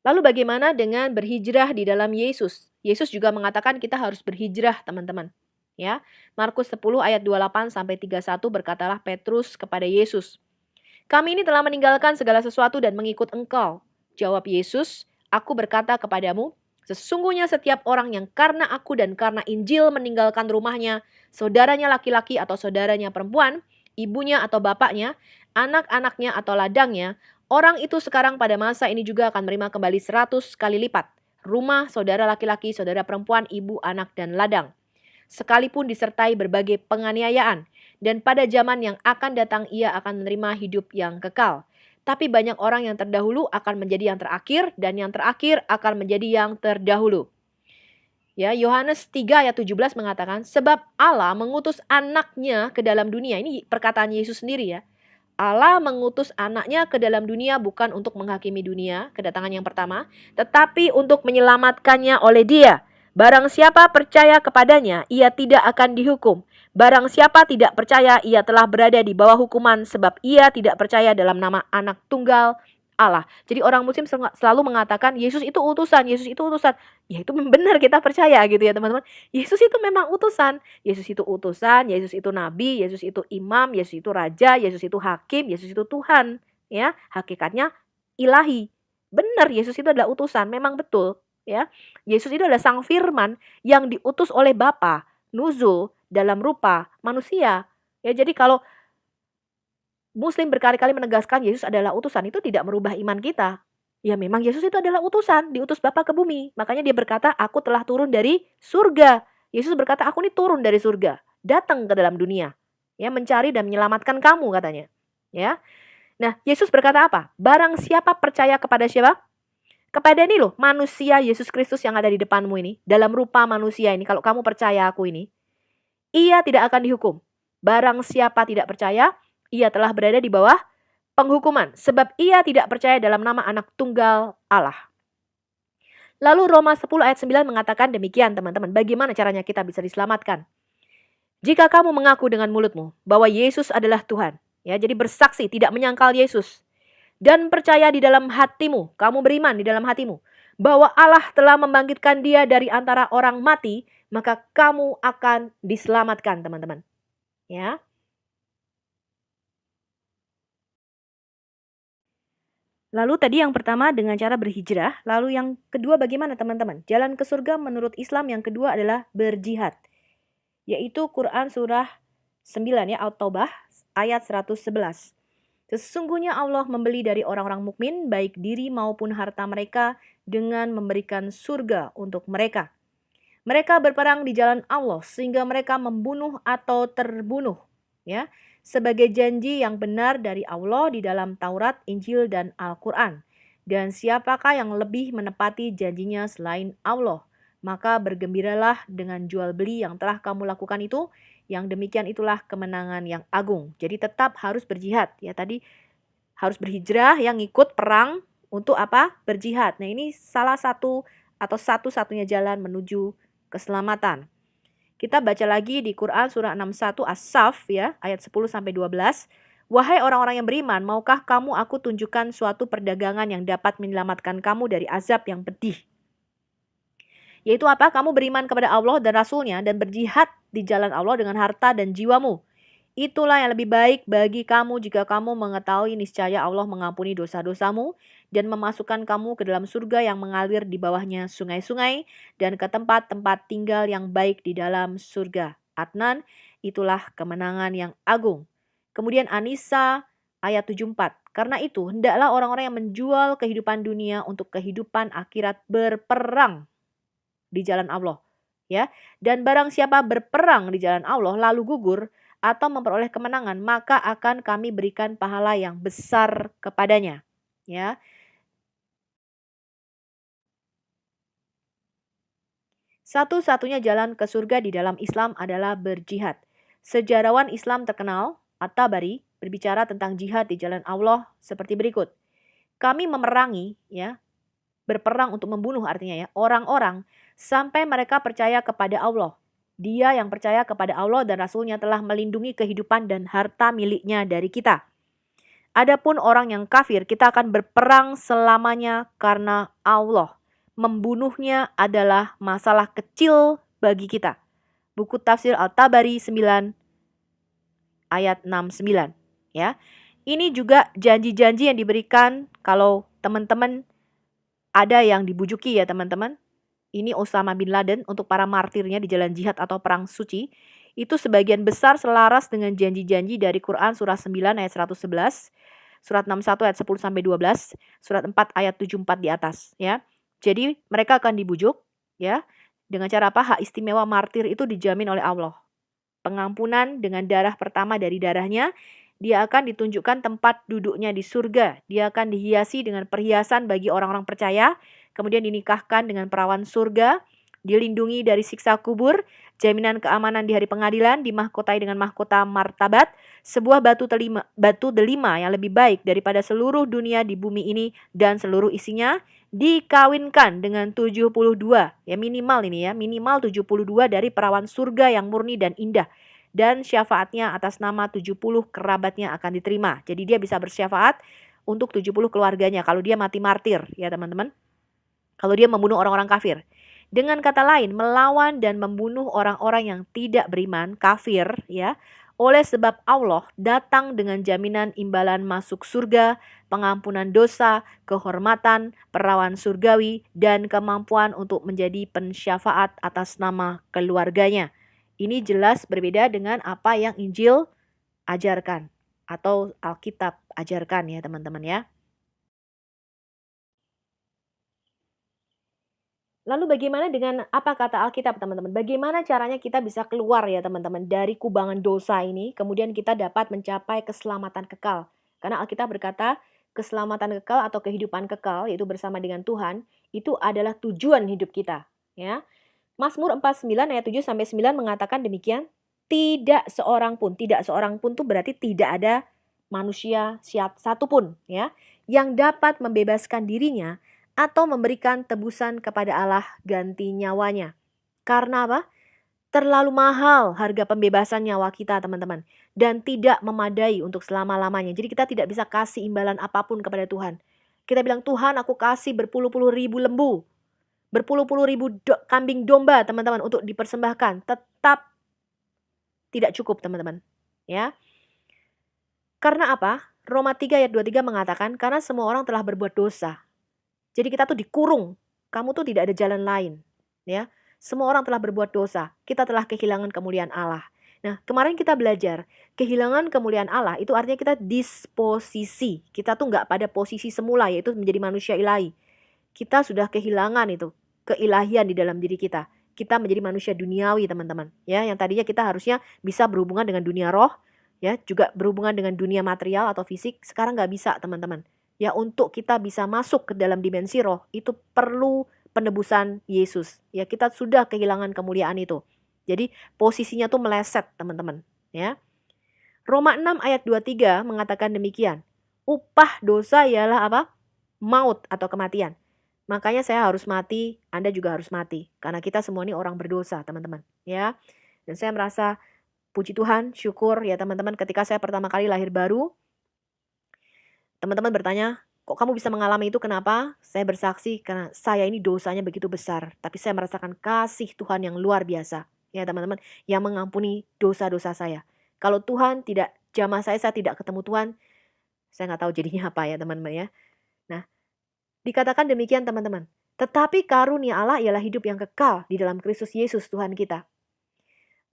Lalu bagaimana dengan berhijrah di dalam Yesus? Yesus juga mengatakan kita harus berhijrah, teman-teman. Ya, Markus 10 ayat 28 sampai 31 berkatalah Petrus kepada Yesus, "Kami ini telah meninggalkan segala sesuatu dan mengikut Engkau." Jawab Yesus, "Aku berkata kepadamu, sesungguhnya setiap orang yang karena aku dan karena Injil meninggalkan rumahnya, saudaranya laki-laki atau saudaranya perempuan, ibunya atau bapaknya, anak-anaknya atau ladangnya, orang itu sekarang pada masa ini juga akan menerima kembali 100 kali lipat. Rumah, saudara laki-laki, saudara perempuan, ibu, anak, dan ladang. Sekalipun disertai berbagai penganiayaan, dan pada zaman yang akan datang ia akan menerima hidup yang kekal. Tapi banyak orang yang terdahulu akan menjadi yang terakhir, dan yang terakhir akan menjadi yang terdahulu." Ya, Yohanes 3 ayat 17 mengatakan, "Sebab Allah mengutus anaknya ke dalam dunia." Ini perkataan Yesus sendiri, ya. Allah mengutus anaknya ke dalam dunia bukan untuk menghakimi dunia, kedatangan yang pertama, tetapi untuk menyelamatkannya oleh Dia. Barang siapa percaya kepadanya, ia tidak akan dihukum. Barang siapa tidak percaya, ia telah berada di bawah hukuman sebab ia tidak percaya dalam nama Anak Tunggal Allah. Jadi orang muslim selalu mengatakan Yesus itu utusan, Yesus itu utusan. Ya itu benar, kita percaya gitu ya teman-teman. Yesus itu memang utusan. Yesus itu utusan, Yesus itu nabi, Yesus itu imam, Yesus itu raja, Yesus itu hakim, Yesus itu Tuhan. Ya, hakikatnya ilahi. Benar, Yesus itu adalah utusan, memang betul. Ya, Yesus itu adalah sang firman yang diutus oleh Bapa, nuzul dalam rupa manusia. Ya, jadi kalau Muslim berkali-kali menegaskan Yesus adalah utusan, itu tidak merubah iman kita. Ya memang Yesus itu adalah utusan, diutus Bapa ke bumi. Makanya dia berkata, "Aku telah turun dari surga." Yesus berkata, "Aku ini turun dari surga, datang ke dalam dunia, ya, mencari dan menyelamatkan kamu," katanya. Ya. Nah, Yesus berkata apa? Barang siapa percaya kepada siapa? Kepada ini loh, manusia Yesus Kristus yang ada di depanmu ini, dalam rupa manusia ini, kalau kamu percaya aku ini, ia tidak akan dihukum. Barang siapa tidak percaya, ia telah berada di bawah penghukuman, sebab ia tidak percaya dalam nama Anak Tunggal Allah. Lalu Roma 10 ayat 9 mengatakan demikian, teman-teman. Bagaimana caranya kita bisa diselamatkan? "Jika kamu mengaku dengan mulutmu bahwa Yesus adalah Tuhan," ya, jadi bersaksi tidak menyangkal Yesus, "dan percaya di dalam hatimu," kamu beriman di dalam hatimu, bahwa Allah telah membangkitkan dia dari antara orang mati, maka kamu akan diselamatkan, teman-teman. Ya. Lalu tadi yang pertama dengan cara berhijrah, lalu yang kedua bagaimana teman-teman? Jalan ke surga menurut Islam yang kedua adalah berjihad. Yaitu Quran surah 9 ya, At-Taubah ayat 111. Sesungguhnya Allah membeli dari orang-orang mukmin baik diri maupun harta mereka dengan memberikan surga untuk mereka. Mereka berperang di jalan Allah sehingga mereka membunuh atau terbunuh, ya, sebagai janji yang benar dari Allah di dalam Taurat, Injil, dan Al-Quran. Dan siapakah yang lebih menepati janjinya selain Allah? Maka bergembiralah dengan jual beli yang telah kamu lakukan itu. Yang demikian itulah kemenangan yang agung. Jadi tetap harus berjihad. Ya tadi harus berhijrah yang ikut perang untuk apa? Berjihad. Nah ini salah satu atau satu-satunya jalan menuju keselamatan. Kita baca lagi di Quran surah 61 As-Saff ya, ayat 10 sampai 12. Wahai orang-orang yang beriman, maukah kamu aku tunjukkan suatu perdagangan yang dapat menyelamatkan kamu dari azab yang pedih? Yaitu apa? Kamu beriman kepada Allah dan Rasul-Nya dan berjihad di jalan Allah dengan harta dan jiwamu. Itulah yang lebih baik bagi kamu jika kamu mengetahui niscaya Allah mengampuni dosa-dosamu dan memasukkan kamu ke dalam surga yang mengalir di bawahnya sungai-sungai dan ke tempat-tempat tinggal yang baik di dalam surga. Adnan, itulah kemenangan yang agung. Kemudian An-Nisa ayat 74. Karena itu, hendaklah orang-orang yang menjual kehidupan dunia untuk kehidupan akhirat berperang di jalan Allah. Ya, dan barang siapa berperang di jalan Allah lalu gugur atau memperoleh kemenangan, maka akan kami berikan pahala yang besar kepadanya. Ya. Satu-satunya jalan ke surga di dalam Islam adalah berjihad. Sejarawan Islam terkenal, At-Tabari, berbicara tentang jihad di jalan Allah seperti berikut. Kami memerangi, ya, berperang untuk membunuh artinya ya, orang-orang sampai mereka percaya kepada Allah. Dia yang percaya kepada Allah dan Rasul-Nya telah melindungi kehidupan dan harta miliknya dari kita. Adapun orang yang kafir, kita akan berperang selamanya karena Allah. Membunuhnya adalah masalah kecil bagi kita. Buku Tafsir Al-Tabari 9 ayat 69. Ya. Ini juga janji-janji yang diberikan kalau teman-teman ada yang dibujuki ya teman-teman. Ini Osama bin Laden untuk para martirnya di jalan jihad atau perang suci. Itu sebagian besar selaras dengan janji-janji dari Quran surah 9 ayat 111, surat 61 ayat 10 sampai 12, surat 4 ayat 74 di atas ya. Jadi mereka akan dibujuk ya. Dengan cara apa? Hak istimewa martir itu dijamin oleh Allah. Pengampunan dengan darah pertama dari darahnya, dia akan ditunjukkan tempat duduknya di surga. Dia akan dihiasi dengan perhiasan bagi orang-orang percaya, kemudian dinikahkan dengan perawan surga, dilindungi dari siksa kubur, jaminan keamanan di hari pengadilan, dimahkotai dengan mahkota martabat, sebuah batu delima yang lebih baik daripada seluruh dunia di bumi ini dan seluruh isinya, dikawinkan dengan 72, ya minimal ini ya, minimal 72 dari perawan surga yang murni dan indah. Dan syafaatnya atas nama 70 kerabatnya akan diterima. Jadi dia bisa bersyafaat untuk 70 keluarganya kalau dia mati martir ya teman-teman. Kalau dia membunuh orang-orang kafir. Dengan kata lain, melawan dan membunuh orang-orang yang tidak beriman, kafir ya. Oleh sebab Allah datang dengan jaminan imbalan masuk surga, pengampunan dosa, kehormatan, perawan surgawi, dan kemampuan untuk menjadi pensyafaat atas nama keluarganya. Ini jelas berbeda dengan apa yang Injil ajarkan atau Alkitab ajarkan ya teman-teman ya. Lalu bagaimana dengan apa kata Alkitab teman-teman? Bagaimana caranya kita bisa keluar ya teman-teman dari kubangan dosa ini, kemudian kita dapat mencapai keselamatan kekal. Karena Alkitab berkata keselamatan kekal atau kehidupan kekal yaitu bersama dengan Tuhan, itu adalah tujuan hidup kita, ya. Mazmur 49 ayat 7 sampai 9 mengatakan demikian, tidak seorang pun tuh berarti tidak ada manusia satu pun ya yang dapat membebaskan dirinya atau memberikan tebusan kepada Allah ganti nyawanya. Karena apa? Terlalu mahal harga pembebasan nyawa kita teman-teman. Dan tidak memadai untuk selama-lamanya. Jadi kita tidak bisa kasih imbalan apapun kepada Tuhan. Kita bilang, Tuhan aku kasih berpuluh-puluh ribu lembu, berpuluh-puluh ribu kambing domba teman-teman untuk dipersembahkan. Tetap tidak cukup teman-teman. Ya. Karena apa? Roma 3 ayat 23 mengatakan, karena semua orang telah berbuat dosa. Jadi kita tuh dikurung. Kamu tuh tidak ada jalan lain. Ya. Semua orang telah berbuat dosa. Kita telah kehilangan kemuliaan Allah. Nah, kemarin kita belajar, kehilangan kemuliaan Allah itu artinya kita disposisi. Kita tuh nggak pada posisi semula, yaitu menjadi manusia ilahi. Kita sudah kehilangan itu, keilahian di dalam diri kita. Kita menjadi manusia duniawi, teman-teman. Ya, yang tadinya kita harusnya bisa berhubungan dengan dunia roh, ya, juga berhubungan dengan dunia material atau fisik. Sekarang nggak bisa, teman-teman. Ya, untuk kita bisa masuk ke dalam dimensi roh, itu perlu penebusan Yesus. Ya, kita sudah kehilangan kemuliaan itu. Jadi posisinya tuh meleset, teman-teman. Ya. Roma 6 ayat 23 mengatakan demikian. Upah dosa ialah apa? Maut atau kematian. Makanya saya harus mati, Anda juga harus mati. Karena kita semua ini orang berdosa, teman-teman. Ya. Dan saya merasa puji Tuhan, syukur ya teman-teman, ketika saya pertama kali lahir baru, teman-teman bertanya, kok kamu bisa mengalami itu, kenapa? Saya bersaksi karena saya ini dosanya begitu besar. Tapi saya merasakan kasih Tuhan yang luar biasa. Ya teman-teman, yang mengampuni dosa-dosa saya. Kalau Tuhan tidak jamah saya tidak ketemu Tuhan, saya nggak tahu jadinya apa ya teman-teman ya. Nah, dikatakan demikian teman-teman. Tetapi karunia Allah ialah hidup yang kekal di dalam Kristus Yesus Tuhan kita.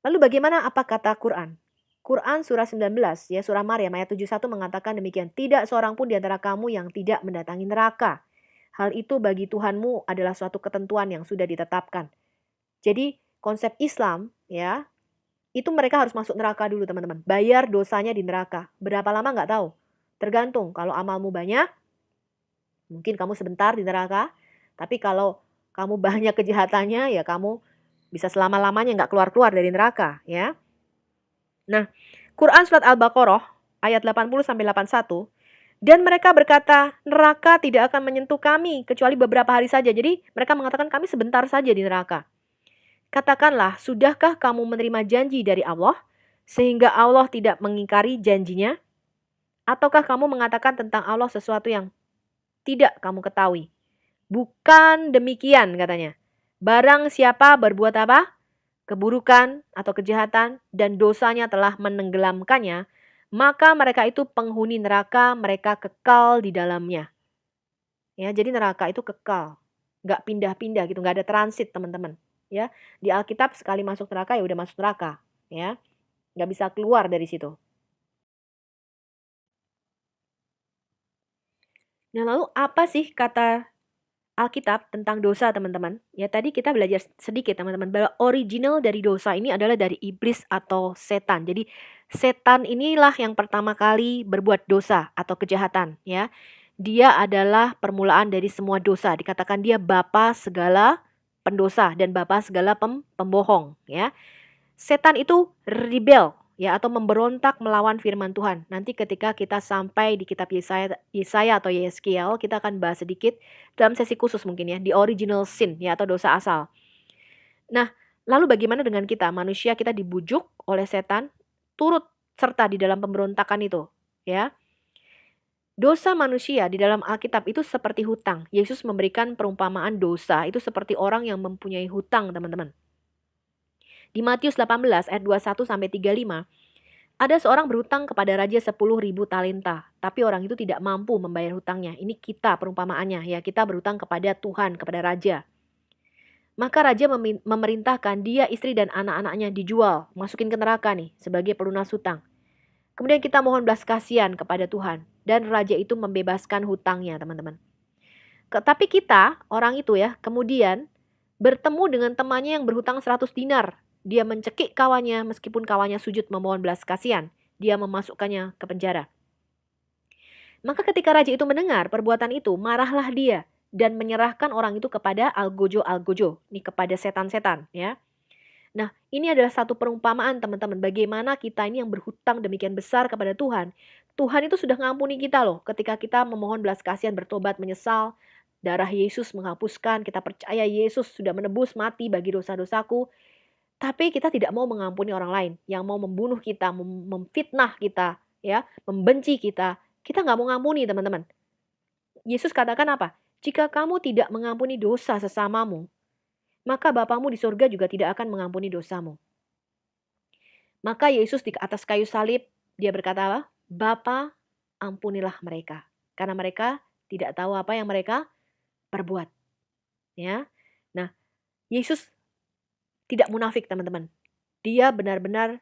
Lalu bagaimana apa kata Quran? Quran surah 19 ya, surah Maryam ayat 71 mengatakan demikian. Tidak seorang pun di antara kamu yang tidak mendatangi neraka. Hal itu bagi Tuhanmu adalah suatu ketentuan yang sudah ditetapkan. Jadi konsep Islam ya, itu mereka harus masuk neraka dulu teman-teman. Bayar dosanya di neraka. Berapa lama nggak tahu. Tergantung, kalau amalmu banyak, mungkin kamu sebentar di neraka. Tapi kalau kamu banyak kejahatannya, ya kamu bisa selama-lamanya nggak keluar-keluar dari neraka. Ya. Nah, Quran Surat Al-Baqarah ayat 80-81. Dan mereka berkata, neraka tidak akan menyentuh kami kecuali beberapa hari saja. Jadi mereka mengatakan kami sebentar saja di neraka. Katakanlah, sudahkah kamu menerima janji dari Allah, sehingga Allah tidak mengingkari janjinya? Ataukah kamu mengatakan tentang Allah sesuatu yang tidak kamu ketahui? Bukan demikian katanya. Barang siapa berbuat apa? Keburukan atau kejahatan dan dosanya telah menenggelamkannya, maka mereka itu penghuni neraka, mereka kekal di dalamnya. Ya, jadi neraka itu kekal. Nggak pindah-pindah gitu, nggak ada transit teman-teman. Ya, di Alkitab sekali masuk neraka ya udah masuk neraka, ya, nggak bisa keluar dari situ. Nah lalu apa sih kata Alkitab tentang dosa teman-teman? Ya tadi kita belajar sedikit teman-teman bahwa original dari dosa ini adalah dari iblis atau setan. Jadi setan inilah yang pertama kali berbuat dosa atau kejahatan, ya. Dia adalah permulaan dari semua dosa. Dikatakan dia bapa segala pendosa dan bapa segala pembohong, ya. Setan itu rebel ya atau memberontak melawan firman Tuhan. Nanti ketika kita sampai di kitab Yesaya atau Yeskiel, kita akan bahas sedikit dalam sesi khusus mungkin ya, di original sin ya atau dosa asal. Nah, lalu bagaimana dengan kita? Manusia kita dibujuk oleh setan turut serta di dalam pemberontakan itu, ya. Dosa manusia di dalam Alkitab itu seperti hutang. Yesus memberikan perumpamaan dosa itu seperti orang yang mempunyai hutang, teman-teman. Di Matius 18 ayat 21 sampai 35, ada seorang berhutang kepada raja 10.000 talenta, tapi orang itu tidak mampu membayar hutangnya. Ini kita perumpamaannya ya, kita berhutang kepada Tuhan, kepada raja. Maka raja memerintahkan dia, istri dan anak-anaknya dijual, masukin ke neraka nih sebagai pelunas hutang. Kemudian kita mohon belas kasihan kepada Tuhan dan raja itu membebaskan hutangnya, teman-teman. Tapi kita, orang itu ya, kemudian bertemu dengan temannya yang berhutang 100 dinar. Dia mencekik kawannya meskipun kawannya sujud memohon belas kasihan. Dia memasukkannya ke penjara. Maka ketika raja itu mendengar perbuatan itu, marahlah dia dan menyerahkan orang itu kepada algojo, nih kepada setan-setan ya. Nah, ini adalah satu perumpamaan teman-teman, bagaimana kita ini yang berhutang demikian besar kepada Tuhan. Tuhan itu sudah ngampuni kita loh, ketika kita memohon belas kasihan, bertobat, menyesal. Darah Yesus menghapuskan, kita percaya Yesus sudah menebus mati bagi dosa-dosaku. Tapi kita tidak mau mengampuni orang lain yang mau membunuh kita, memfitnah kita, ya, membenci kita. Kita nggak mau ngampuni teman-teman. Yesus katakan apa? Jika kamu tidak mengampuni dosa sesamamu, maka Bapamu di surga juga tidak akan mengampuni dosamu. Maka Yesus di atas kayu salib, dia berkata apa? Bapa, ampunilah mereka. Karena mereka tidak tahu apa yang mereka perbuat. Ya. Nah, Yesus tidak munafik, teman-teman. Dia benar-benar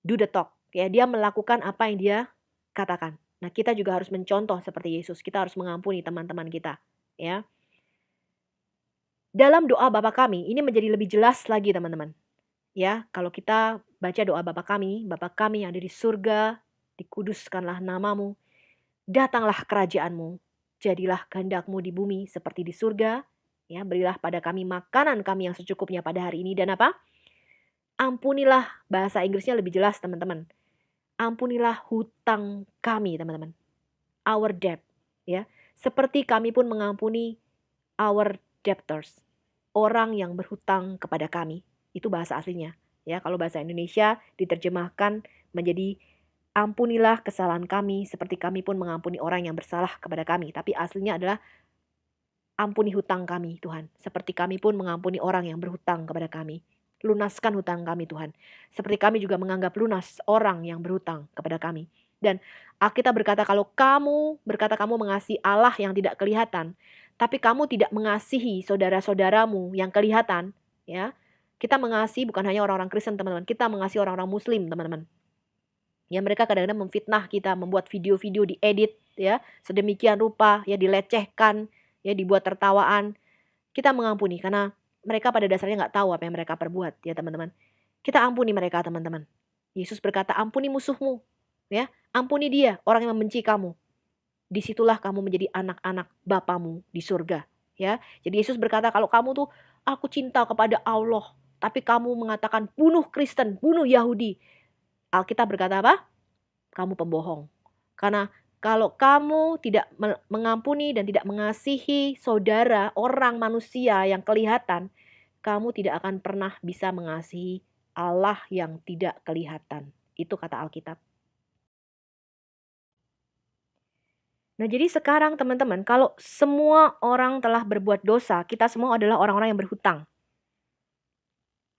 do the talk. Ya, dia melakukan apa yang dia katakan. Nah, kita juga harus mencontoh seperti Yesus. Kita harus mengampuni teman-teman kita. Ya. Dalam doa Bapa kami, ini menjadi lebih jelas lagi, teman-teman. Ya, kalau kita baca doa Bapa kami yang ada di surga, dikuduskanlah namamu, datanglah kerajaanmu, jadilah kehendakmu di bumi seperti di surga. Ya, berilah pada kami makanan kami yang secukupnya pada hari ini. Dan apa? Ampunilah, bahasa Inggrisnya lebih jelas, teman-teman. Ampunilah hutang kami, teman-teman. Our debt. Ya, seperti kami pun mengampuni our debtors. Orang yang berhutang kepada kami. Itu bahasa aslinya. Ya, kalau bahasa Indonesia diterjemahkan menjadi ampunilah kesalahan kami seperti kami pun mengampuni orang yang bersalah kepada kami. Tapi aslinya adalah ampuni hutang kami, Tuhan. Seperti kami pun mengampuni orang yang berhutang kepada kami. Lunaskan hutang kami, Tuhan. Seperti kami juga menganggap lunas orang yang berhutang kepada kami. Dan Alkitab berkata kalau kamu berkata kamu mengasihi Allah yang tidak kelihatan, tapi kamu tidak mengasihi saudara-saudaramu yang kelihatan, ya. Kita mengasihi bukan hanya orang-orang Kristen, teman-teman. Kita mengasihi orang-orang Muslim, teman-teman. Ya, mereka kadang-kadang memfitnah kita, membuat video-video diedit, ya, sedemikian rupa, ya, dilecehkan, ya, dibuat tertawaan. Kita mengampuni karena mereka pada dasarnya nggak tahu apa yang mereka perbuat, ya teman-teman. Kita ampuni mereka, teman-teman. Yesus berkata, ampuni musuhmu, ya, ampuni dia, orang yang membenci kamu. Disitulah kamu menjadi anak-anak Bapamu di surga, ya. Jadi Yesus berkata, kalau kamu tuh, aku cinta kepada Allah, tapi kamu mengatakan bunuh Kristen, bunuh Yahudi. Alkitab berkata apa? Kamu pembohong. Karena kalau kamu tidak mengampuni dan tidak mengasihi saudara, orang manusia yang kelihatan, kamu tidak akan pernah bisa mengasihi Allah yang tidak kelihatan. Itu kata Alkitab. Nah, jadi sekarang teman-teman, kalau semua orang telah berbuat dosa, kita semua adalah orang-orang yang berhutang.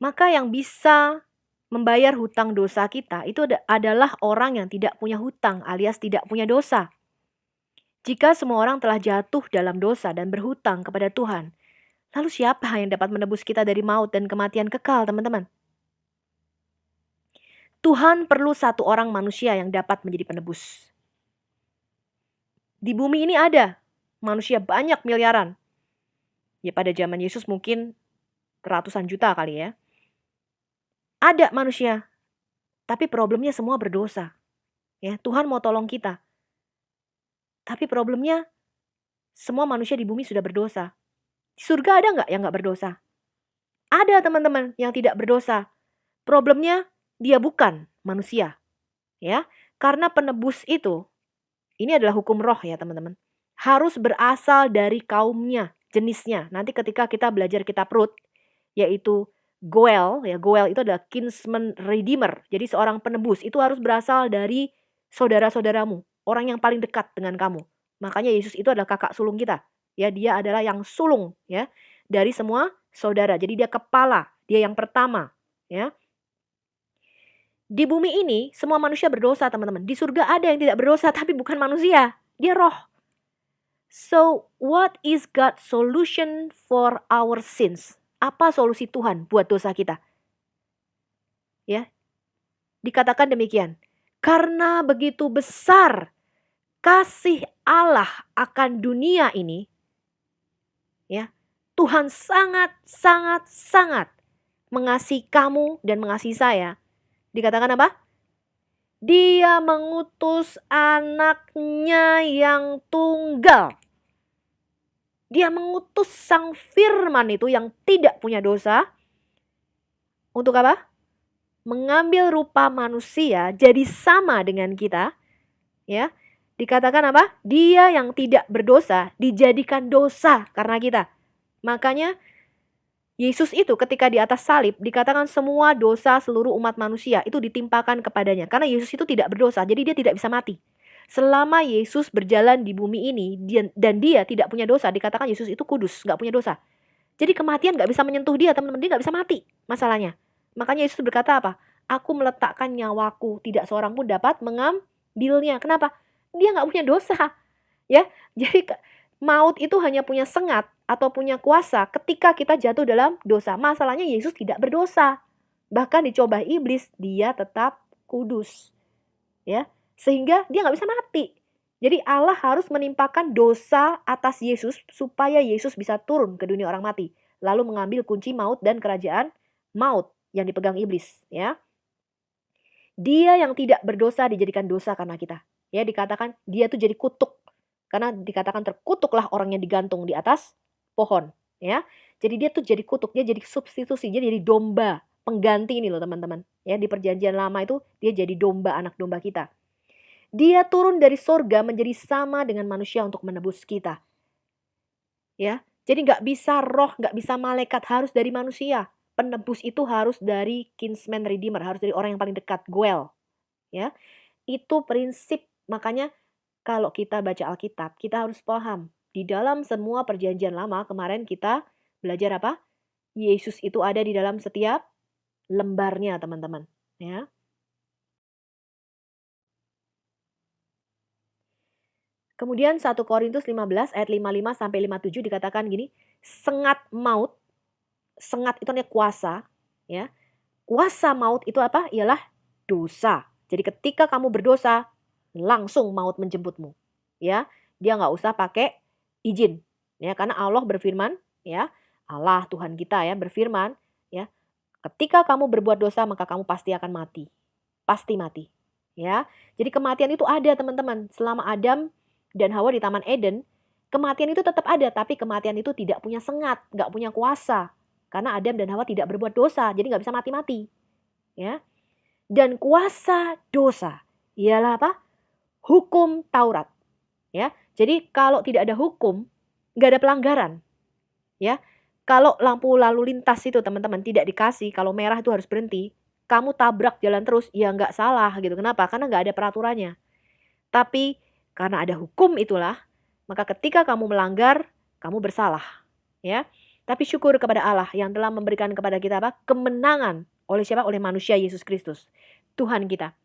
Maka yang bisa membayar hutang dosa kita itu adalah orang yang tidak punya hutang alias tidak punya dosa. Jika semua orang telah jatuh dalam dosa dan berhutang kepada Tuhan, lalu siapa yang dapat menebus kita dari maut dan kematian kekal, teman-teman? Tuhan perlu satu orang manusia yang dapat menjadi penebus. Di bumi ini ada manusia banyak miliaran. Ya, pada zaman Yesus mungkin ratusan juta kali ya. Ada manusia, tapi problemnya semua berdosa. Ya, Tuhan mau tolong kita. Tapi problemnya semua manusia di bumi sudah berdosa. Di surga ada nggak yang nggak berdosa? Ada, teman-teman, yang tidak berdosa. Problemnya dia bukan manusia. Ya, karena penebus itu, ini adalah hukum roh ya teman-teman. Harus berasal dari kaumnya, jenisnya. Nanti ketika kita belajar kitab Rut, yaitu Goel, ya Goel itu adalah kinsman redeemer. Jadi seorang penebus itu harus berasal dari saudara-saudaramu, orang yang paling dekat dengan kamu. Makanya Yesus itu adalah kakak sulung kita. Ya, dia adalah yang sulung ya dari semua saudara. Jadi dia kepala, dia yang pertama, ya. Di bumi ini semua manusia berdosa, teman-teman. Di surga ada yang tidak berdosa tapi bukan manusia, dia roh. So, what is God's solution for our sins? Apa solusi Tuhan buat dosa kita? Ya. Dikatakan demikian. Karena begitu besar kasih Allah akan dunia ini, ya. Tuhan sangat mengasihi kamu dan mengasihi saya. Dikatakan apa? Dia mengutus anaknya yang tunggal. Dia mengutus sang firman itu yang tidak punya dosa. Untuk apa? Mengambil rupa manusia jadi sama dengan kita. Ya, dikatakan apa? Dia yang tidak berdosa dijadikan dosa karena kita. Makanya Yesus itu ketika di atas salib dikatakan semua dosa seluruh umat manusia itu ditimpakan kepadanya. Karena Yesus itu tidak berdosa, jadi dia tidak bisa mati. Selama Yesus berjalan di bumi ini dan dia tidak punya dosa, dikatakan Yesus itu kudus, nggak punya dosa. Jadi kematian nggak bisa menyentuh dia, teman-teman. Dia nggak bisa mati masalahnya. Makanya Yesus berkata apa? Aku meletakkan nyawaku, tidak seorang pun dapat mengambilnya. Kenapa? Dia nggak punya dosa. Ya, jadi maut itu hanya punya sengat atau punya kuasa ketika kita jatuh dalam dosa. Masalahnya Yesus tidak berdosa. Bahkan dicoba iblis, dia tetap kudus. Ya, sehingga dia nggak bisa mati. Jadi Allah harus menimpakan dosa atas Yesus supaya Yesus bisa turun ke dunia orang mati, lalu mengambil kunci maut dan kerajaan maut yang dipegang iblis, ya. Dia yang tidak berdosa dijadikan dosa karena kita. Ya, dikatakan dia tuh jadi kutuk. Karena dikatakan terkutuklah orang yang digantung di atas pohon, ya. Jadi dia tuh jadi kutuk, dia jadi substitusi, dia jadi domba pengganti ini loh teman-teman. Ya, di perjanjian lama itu dia jadi domba, anak domba kita. Dia turun dari sorga menjadi sama dengan manusia untuk menebus kita. Ya, jadi nggak bisa roh, nggak bisa malaikat, harus dari manusia. Penebus itu harus dari kinsman redeemer, harus dari orang yang paling dekat, Goel. Ya, itu prinsip. Makanya kalau kita baca Alkitab, kita harus paham. Di dalam semua perjanjian lama, kemarin kita belajar apa? Yesus itu ada di dalam setiap lembarnya, teman-teman. Ya. Kemudian 1 Korintus 15 ayat 55 sampai 57 dikatakan gini, sengat maut, sengat itu artinya kuasa, ya. Kuasa maut itu apa? Ialah dosa. Jadi ketika kamu berdosa, langsung maut menjemputmu. Ya, dia nggak usah pakai izin, ya, karena Allah berfirman, ya, Allah Tuhan kita ya berfirman, ya, ketika kamu berbuat dosa maka kamu pasti akan mati, pasti mati, ya. Jadi kematian itu ada teman-teman. Selama Adam dan Hawa di Taman Eden, kematian itu tetap ada, tapi kematian itu tidak punya sengat, nggak punya kuasa, karena Adam dan Hawa tidak berbuat dosa, jadi nggak bisa mati-mati, ya. Dan kuasa dosa ialah apa? Hukum Taurat, ya. Jadi kalau tidak ada hukum, nggak ada pelanggaran, ya. Kalau lampu lalu lintas itu teman-teman tidak dikasih, kalau merah itu harus berhenti, kamu tabrak jalan terus, ya nggak salah gitu. Kenapa? Karena nggak ada peraturannya. Tapi karena ada hukum itulah, maka ketika kamu melanggar, kamu bersalah, ya. Tapi syukur kepada Allah yang telah memberikan kepada kita apa? Kemenangan. Oleh siapa? Oleh manusia Yesus Kristus, Tuhan kita.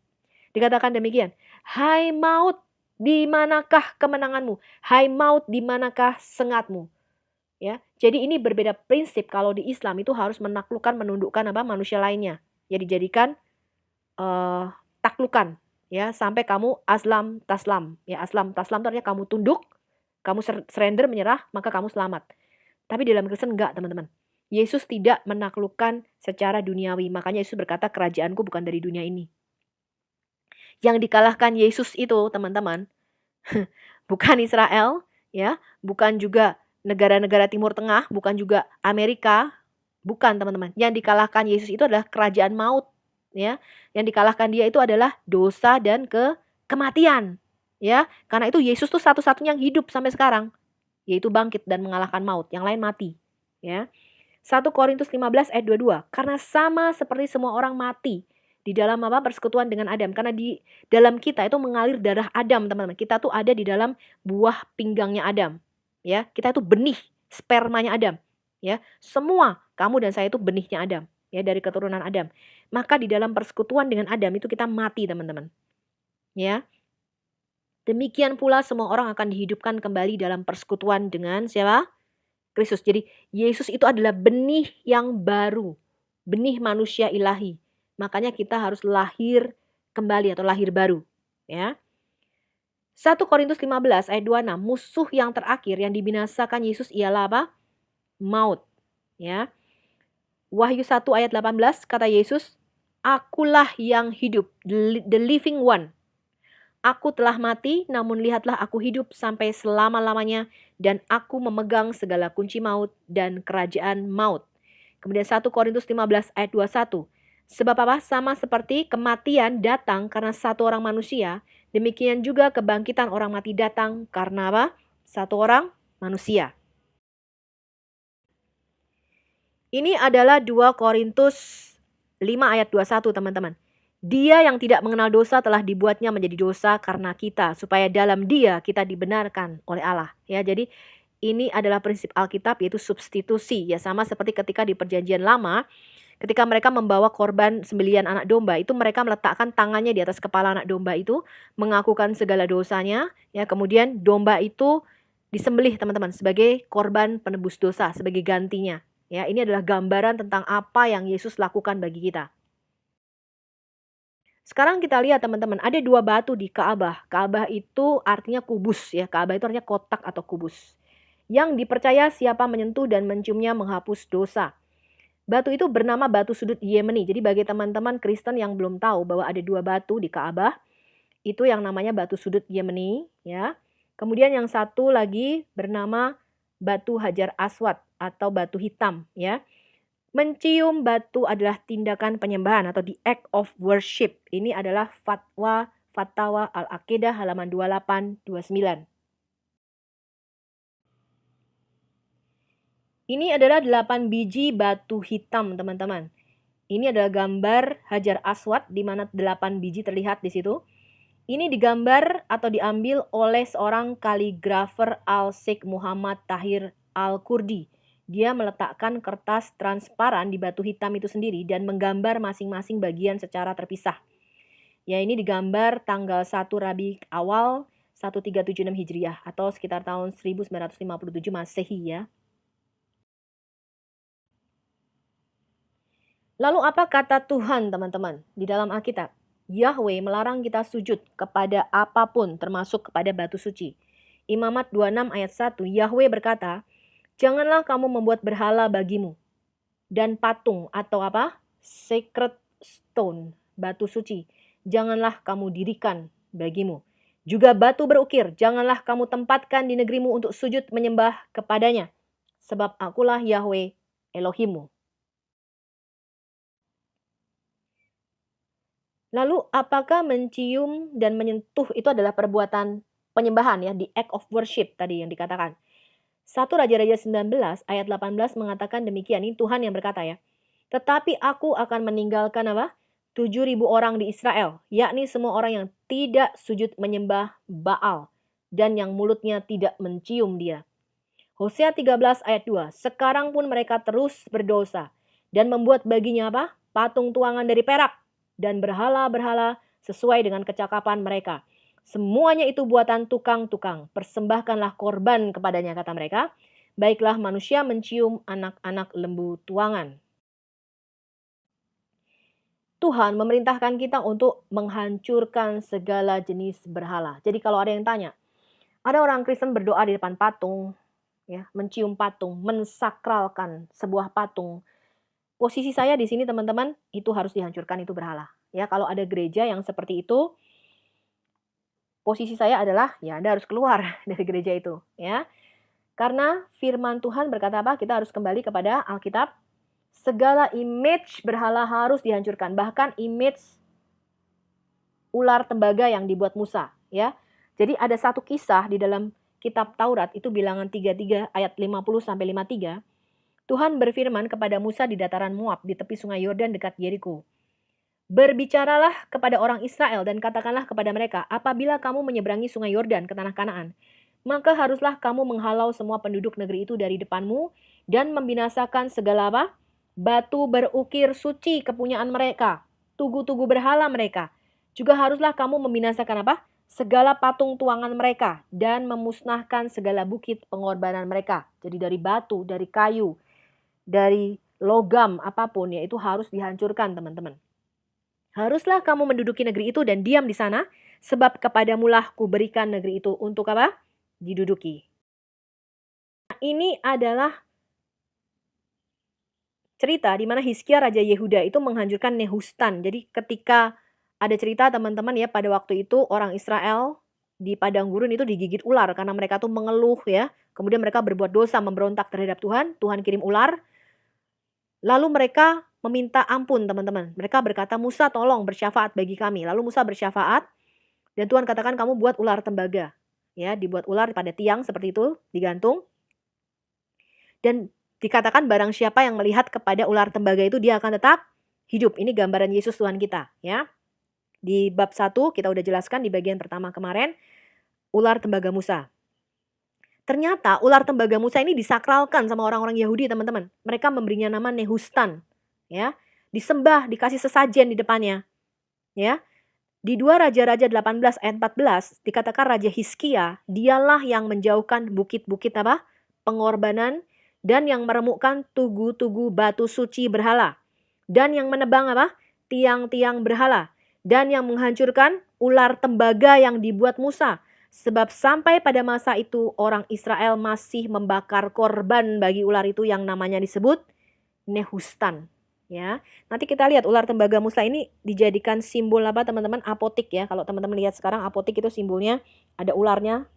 Dikatakan demikian, hai maut, di manakah kemenanganmu? Hai maut, di manakah sengatmu? Ya, jadi ini berbeda prinsip. Kalau di Islam itu harus menaklukkan, menundukkan apa? Manusia lainnya. Ya dijadikan taklukan, ya, sampai kamu aslam taslam. Ya, aslam taslam itu artinya kamu tunduk, kamu surrender, menyerah, maka kamu selamat. Tapi dalam Kristen enggak, teman-teman. Yesus tidak menaklukkan secara duniawi. Makanya Yesus berkata, kerajaanku bukan dari dunia ini. Yang dikalahkan Yesus itu, teman-teman, bukan Israel, ya, bukan juga negara-negara Timur Tengah, bukan juga Amerika, bukan, teman-teman. Yang dikalahkan Yesus itu adalah kerajaan maut, ya. Yang dikalahkan dia itu adalah dosa dan kematian, ya. Karena itu Yesus tuh satu-satunya yang hidup sampai sekarang, yaitu bangkit dan mengalahkan maut. Yang lain mati, ya. 1 Korintus 15 ayat 22. Karena sama seperti semua orang mati di dalam apa? Persekutuan dengan Adam. Karena di dalam kita itu mengalir darah Adam, teman-teman. Kita tuh ada di dalam buah pinggangnya Adam, ya. Kita itu benih spermanya Adam, ya. Semua kamu dan saya itu benihnya Adam, ya, dari keturunan Adam. Maka di dalam persekutuan dengan Adam itu kita mati, teman-teman, ya. Demikian pula semua orang akan dihidupkan kembali dalam persekutuan dengan siapa? Kristus. Jadi Yesus itu adalah benih yang baru, benih manusia ilahi. Makanya kita harus lahir kembali atau lahir baru, ya. 1 Korintus 15 ayat 26, musuh yang terakhir yang dibinasakan Yesus ialah apa? Maut, ya. Wahyu 1 ayat 18 kata Yesus, akulah yang hidup, the living one. Aku telah mati, namun lihatlah aku hidup sampai selama-lamanya, dan aku memegang segala kunci maut dan kerajaan maut. Kemudian 1 Korintus 15 ayat 21. Sebab apa? Sama seperti kematian datang karena satu orang manusia, demikian juga kebangkitan orang mati datang karena apa? Satu orang manusia. Ini adalah 2 Korintus 5 ayat 21, teman-teman. Dia yang tidak mengenal dosa telah dibuatnya menjadi dosa karena kita, supaya dalam Dia kita dibenarkan oleh Allah. Ya, jadi ini adalah prinsip Alkitab, yaitu substitusi. Ya, sama seperti ketika di Perjanjian Lama, ketika mereka membawa korban sembelihan anak domba, itu mereka meletakkan tangannya di atas kepala anak domba itu, mengakukan segala dosanya. Ya, kemudian domba itu disembelih, teman-teman, sebagai korban penebus dosa, sebagai gantinya. Ya, ini adalah gambaran tentang apa yang Yesus lakukan bagi kita. Sekarang kita lihat, teman-teman, ada 2 batu di Ka'bah. Ka'bah itu artinya kubus, ya. Ka'bah itu artinya kotak atau kubus. Yang dipercaya siapa menyentuh dan menciumnya menghapus dosa. Batu itu bernama batu sudut Yemeni. Jadi bagi teman-teman Kristen yang belum tahu bahwa ada 2 batu di Ka'bah, itu yang namanya batu sudut Yemeni, ya. Kemudian yang satu lagi bernama batu Hajar Aswad atau batu hitam, ya. Mencium batu adalah tindakan penyembahan atau the act of worship. Ini adalah Fatwa Al-Aqidah halaman 2829. Ini adalah 8 biji batu hitam, teman-teman. Ini adalah gambar Hajar Aswad di mana 8 biji terlihat di situ. Ini digambar atau diambil oleh seorang kaligrafer Al-Sheikh Muhammad Tahir Al-Kurdi. Dia meletakkan kertas transparan di batu hitam itu sendiri dan menggambar masing-masing bagian secara terpisah. Ya, ini digambar tanggal 1 Rabiul Awal 1376 Hijriah atau sekitar tahun 1957 Masehi, ya. Lalu apa kata Tuhan, teman-teman, di dalam Alkitab? Yahweh melarang kita sujud kepada apapun termasuk kepada batu suci. Imamat 26 ayat 1, Yahweh berkata, janganlah kamu membuat berhala bagimu dan patung atau apa? Sacred stone, batu suci. Janganlah kamu dirikan bagimu. Juga batu berukir, janganlah kamu tempatkan di negerimu untuk sujud menyembah kepadanya. Sebab akulah Yahweh Elohimmu. Lalu apakah mencium dan menyentuh itu adalah perbuatan penyembahan, ya, the act of worship tadi yang dikatakan. 1 Raja-Raja 19 ayat 18 mengatakan demikian. Ini Tuhan yang berkata, ya. Tetapi aku akan meninggalkan apa? 7.000 orang di Israel, yakni semua orang yang tidak sujud menyembah Baal dan yang mulutnya tidak mencium dia. Hosea 13 ayat 2. Sekarang pun mereka terus berdosa dan membuat baginya apa? Patung tuangan dari perak dan berhala-berhala sesuai dengan kecakapan mereka. Semuanya itu buatan tukang-tukang. Persembahkanlah korban kepadanya, kata mereka. Baiklah manusia mencium anak-anak lembu tuangan. Tuhan memerintahkan kita untuk menghancurkan segala jenis berhala. Jadi kalau ada yang tanya, ada orang Kristen berdoa di depan patung, ya, mencium patung, mensakralkan sebuah patung. Posisi saya di sini, teman-teman, itu harus dihancurkan, itu berhala. Ya, kalau ada gereja yang seperti itu, posisi saya adalah, ya, Anda harus keluar dari gereja itu, ya. Karena firman Tuhan berkata apa? Kita harus kembali kepada Alkitab. Segala image berhala harus dihancurkan, bahkan image ular tembaga yang dibuat Musa, ya. Jadi ada satu kisah di dalam kitab Taurat, itu Bilangan 33 ayat 50 sampai 53. Tuhan berfirman kepada Musa di dataran Moab di tepi sungai Yordan dekat Yeriko. Berbicaralah kepada orang Israel dan katakanlah kepada mereka, apabila kamu menyeberangi sungai Yordan ke tanah Kanaan, maka haruslah kamu menghalau semua penduduk negeri itu dari depanmu dan membinasakan segala apa? Batu berukir suci kepunyaan mereka, tugu-tugu berhala mereka. Juga haruslah kamu membinasakan apa? Segala patung tuangan mereka dan memusnahkan segala bukit pengorbanan mereka. Jadi dari batu, dari kayu, dari logam apapun, ya, itu harus dihancurkan, teman-teman. Haruslah kamu menduduki negeri itu dan diam di sana, sebab kepadamulah kuberikan negeri itu untuk apa? Diduduki. Nah, ini adalah cerita di mana Hizkia Raja Yehuda itu menghancurkan Nehustan. Jadi ketika ada cerita, teman-teman, ya, pada waktu itu orang Israel di padang gurun itu digigit ular karena mereka tuh mengeluh, ya. Kemudian mereka berbuat dosa, memberontak terhadap Tuhan. Tuhan kirim ular. Lalu mereka meminta ampun, teman-teman. Mereka berkata, Musa tolong bersyafaat bagi kami. Lalu Musa bersyafaat dan Tuhan katakan kamu buat ular tembaga. Ya, dibuat ular pada tiang seperti itu, digantung. Dan dikatakan barang siapa yang melihat kepada ular tembaga itu dia akan tetap hidup. Ini gambaran Yesus Tuhan kita, ya. Di bab 1 kita udah jelaskan di bagian pertama kemarin, ular tembaga Musa. Ternyata ular tembaga Musa ini disakralkan sama orang-orang Yahudi, teman-teman. Mereka memberinya nama Nehustan, ya. Disembah, dikasih sesajen di depannya, ya. Di 2 Raja-Raja 18 ayat 14 dikatakan Raja Hizkia, dialah yang menjauhkan bukit-bukit apa? Pengorbanan dan yang meremukkan tugu-tugu batu suci berhala dan yang menebang apa? Tiang-tiang berhala dan yang menghancurkan ular tembaga yang dibuat Musa. Sebab sampai pada masa itu orang Israel masih membakar korban bagi ular itu yang namanya disebut Nehustan. Ya, nanti kita lihat ular tembaga Musa ini dijadikan simbol apa teman-teman? Apotik ya. Kalau teman-teman lihat sekarang apotik itu simbolnya ada ularnya.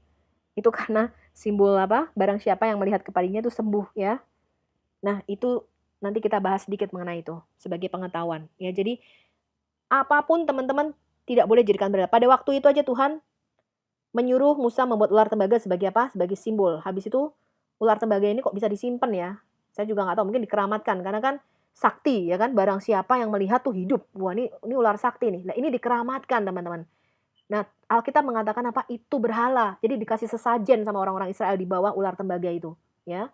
Itu karena simbol apa? Barang siapa yang melihat kepadanya itu sembuh ya. Nah, itu nanti kita bahas sedikit mengenai itu sebagai pengetahuan. Ya, jadi apapun teman-teman tidak boleh jadikan berhala. Pada waktu itu aja Tuhan menyuruh Musa membuat ular tembaga sebagai apa? Sebagai simbol. Habis itu ular tembaga ini kok bisa disimpan ya? Saya juga nggak tahu, mungkin dikeramatkan karena kan sakti ya kan, barang siapa yang melihat tuh hidup. Wah, ini ular sakti nih. Nah, ini dikeramatkan, teman-teman. Nah, Alkitab mengatakan apa? Itu berhala. Jadi dikasih sesajen sama orang-orang Israel di bawah ular tembaga itu, ya.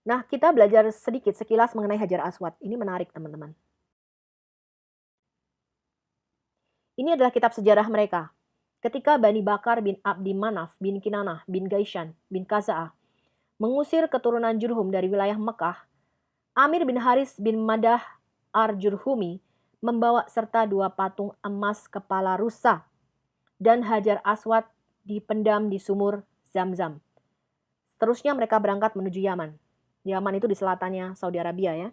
Nah, kita belajar sedikit sekilas mengenai Hajar Aswad. Ini menarik, teman-teman. Ini adalah kitab sejarah mereka. Ketika Bani Bakar bin Abdi Manaf bin Kinanah bin Gaishan bin Kaza'ah mengusir keturunan Jurhum dari wilayah Mekah, Amir bin Haris bin Madah Ar-Jurhumi membawa serta 2 patung emas kepala rusa dan Hajar Aswad dipendam di sumur Zam-Zam. Seterusnya mereka berangkat menuju Yaman. Yaman itu di selatannya Saudi Arabia ya.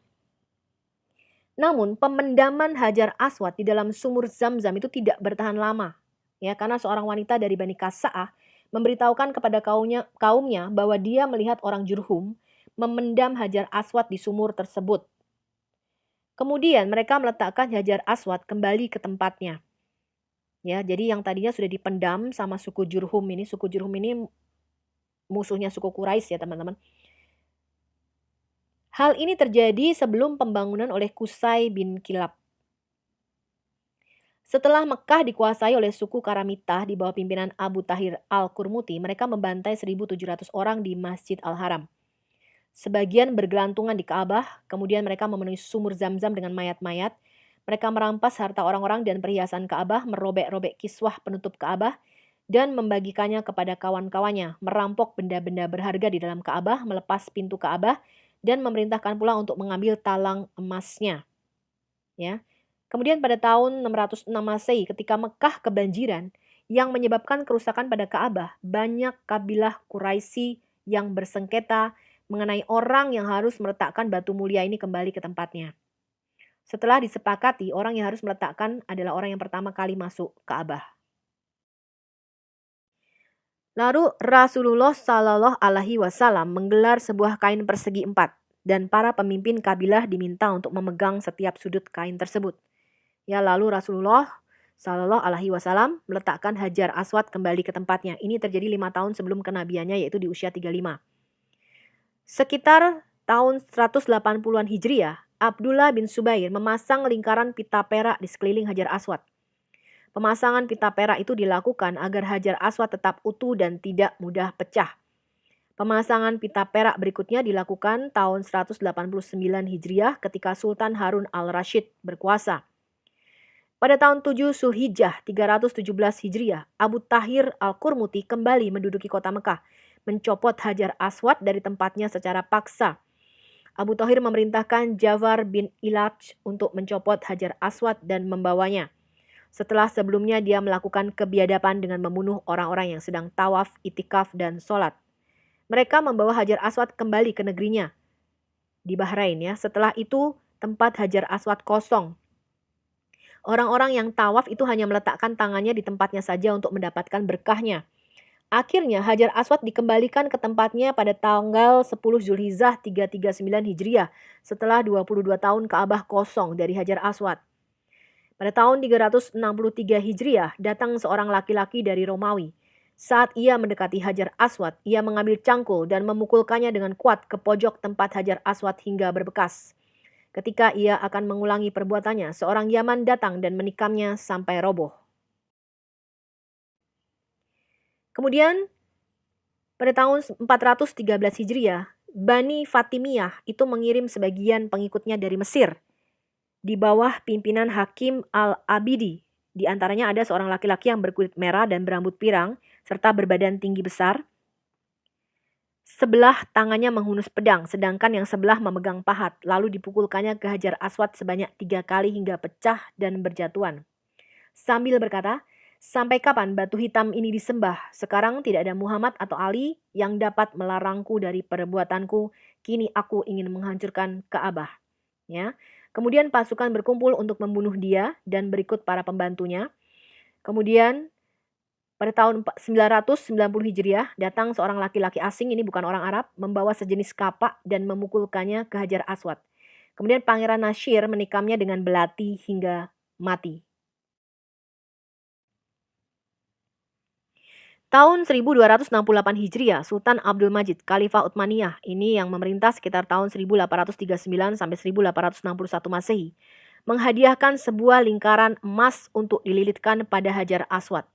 Namun pemendaman Hajar Aswad di dalam sumur Zam-Zam itu tidak bertahan lama. Ya, karena seorang wanita dari Bani Kasa'ah memberitahukan kepada kaumnya bahwa dia melihat orang Jurhum memendam Hajar Aswad di sumur tersebut. Kemudian mereka meletakkan Hajar Aswad kembali ke tempatnya. Ya, jadi yang tadinya sudah dipendam sama suku Jurhum ini musuhnya suku Quraisy ya, teman-teman. Hal ini terjadi sebelum pembangunan oleh Qusay bin Kilab. Setelah Mekah dikuasai oleh suku Karamitah di bawah pimpinan Abu Tahir Al-Qurmuti, mereka membantai 1.700 orang di Masjid Al-Haram. Sebagian bergelantungan di Ka'bah, kemudian mereka memenuhi sumur Zam-Zam dengan mayat-mayat. Mereka merampas harta orang-orang dan perhiasan Ka'bah, merobek-robek kiswah penutup Ka'bah, dan membagikannya kepada kawan-kawannya, merampok benda-benda berharga di dalam Ka'bah, melepas pintu Ka'bah, dan memerintahkan pula untuk mengambil talang emasnya. Ya. Kemudian pada tahun 606 Masehi ketika Mekah kebanjiran yang menyebabkan kerusakan pada Ka'bah, banyak kabilah Quraisy yang bersengketa mengenai orang yang harus meletakkan batu mulia ini kembali ke tempatnya. Setelah disepakati, orang yang harus meletakkan adalah orang yang pertama kali masuk Ka'bah. Lalu Rasulullah Shallallahu Alaihi Wasallam menggelar sebuah kain persegi 4 dan para pemimpin kabilah diminta untuk memegang setiap sudut kain tersebut. Ya, lalu Rasulullah Shallallahu Alaihi Wasallam meletakkan Hajar Aswad kembali ke tempatnya. Ini terjadi 5 tahun sebelum kenabiannya, yaitu di usia 35. Sekitar tahun 180-an Hijriah, Abdullah bin Subair memasang lingkaran pita perak di sekeliling Hajar Aswad. Pemasangan pita perak itu dilakukan agar Hajar Aswad tetap utuh dan tidak mudah pecah. Pemasangan pita perak berikutnya dilakukan tahun 189 Hijriah ketika Sultan Harun al-Rashid berkuasa. Pada tahun 7 Zulhijjah 317 Hijriah, Abu Tahir Al-Qurmuti kembali menduduki kota Mekah, mencopot Hajar Aswad dari tempatnya secara paksa. Abu Tahir memerintahkan Jafar bin Ilaj untuk mencopot Hajar Aswad dan membawanya. Setelah sebelumnya dia melakukan kebiadaban dengan membunuh orang-orang yang sedang tawaf, itikaf, dan sholat. Mereka membawa Hajar Aswad kembali ke negerinya di Bahrain ya. Setelah itu tempat Hajar Aswad kosong. Orang-orang yang tawaf itu hanya meletakkan tangannya di tempatnya saja untuk mendapatkan berkahnya. Akhirnya Hajar Aswad dikembalikan ke tempatnya pada tanggal 10 Zulhijjah 339 Hijriah setelah 22 tahun Ka'bah kosong dari Hajar Aswad. Pada tahun 363 Hijriah, datang seorang laki-laki dari Romawi. Saat ia mendekati Hajar Aswad, ia mengambil cangkul dan memukulkannya dengan kuat ke pojok tempat Hajar Aswad hingga berbekas. Ketika ia akan mengulangi perbuatannya, seorang Yaman datang dan menikamnya sampai roboh. Kemudian pada tahun 413 Hijriah, Bani Fatimiyah itu mengirim sebagian pengikutnya dari Mesir di bawah pimpinan Hakim al-Abidi. Di antaranya ada seorang laki-laki yang berkulit merah dan berambut pirang serta berbadan tinggi besar. Sebelah tangannya menghunus pedang, sedangkan yang sebelah memegang pahat. Lalu dipukulkannya ke Hajar Aswad sebanyak 3 kali hingga pecah dan berjatuhan. Sambil berkata, "Sampai kapan batu hitam ini disembah? Sekarang tidak ada Muhammad atau Ali yang dapat melarangku dari perbuatanku. Kini aku ingin menghancurkan Ka'bah." Ya. Kemudian pasukan berkumpul untuk membunuh dia dan berikut para pembantunya. Kemudian pada tahun 990 Hijriah, datang seorang laki-laki asing, ini bukan orang Arab, membawa sejenis kapak dan memukulkannya ke Hajar Aswad. Kemudian Pangeran Nasyir menikamnya dengan belati hingga mati. Tahun 1268 Hijriah, Sultan Abdul Majid, Khalifah Utsmaniyah, ini yang memerintah sekitar tahun 1839 sampai 1861 Masehi, menghadiahkan sebuah lingkaran emas untuk dililitkan pada Hajar Aswad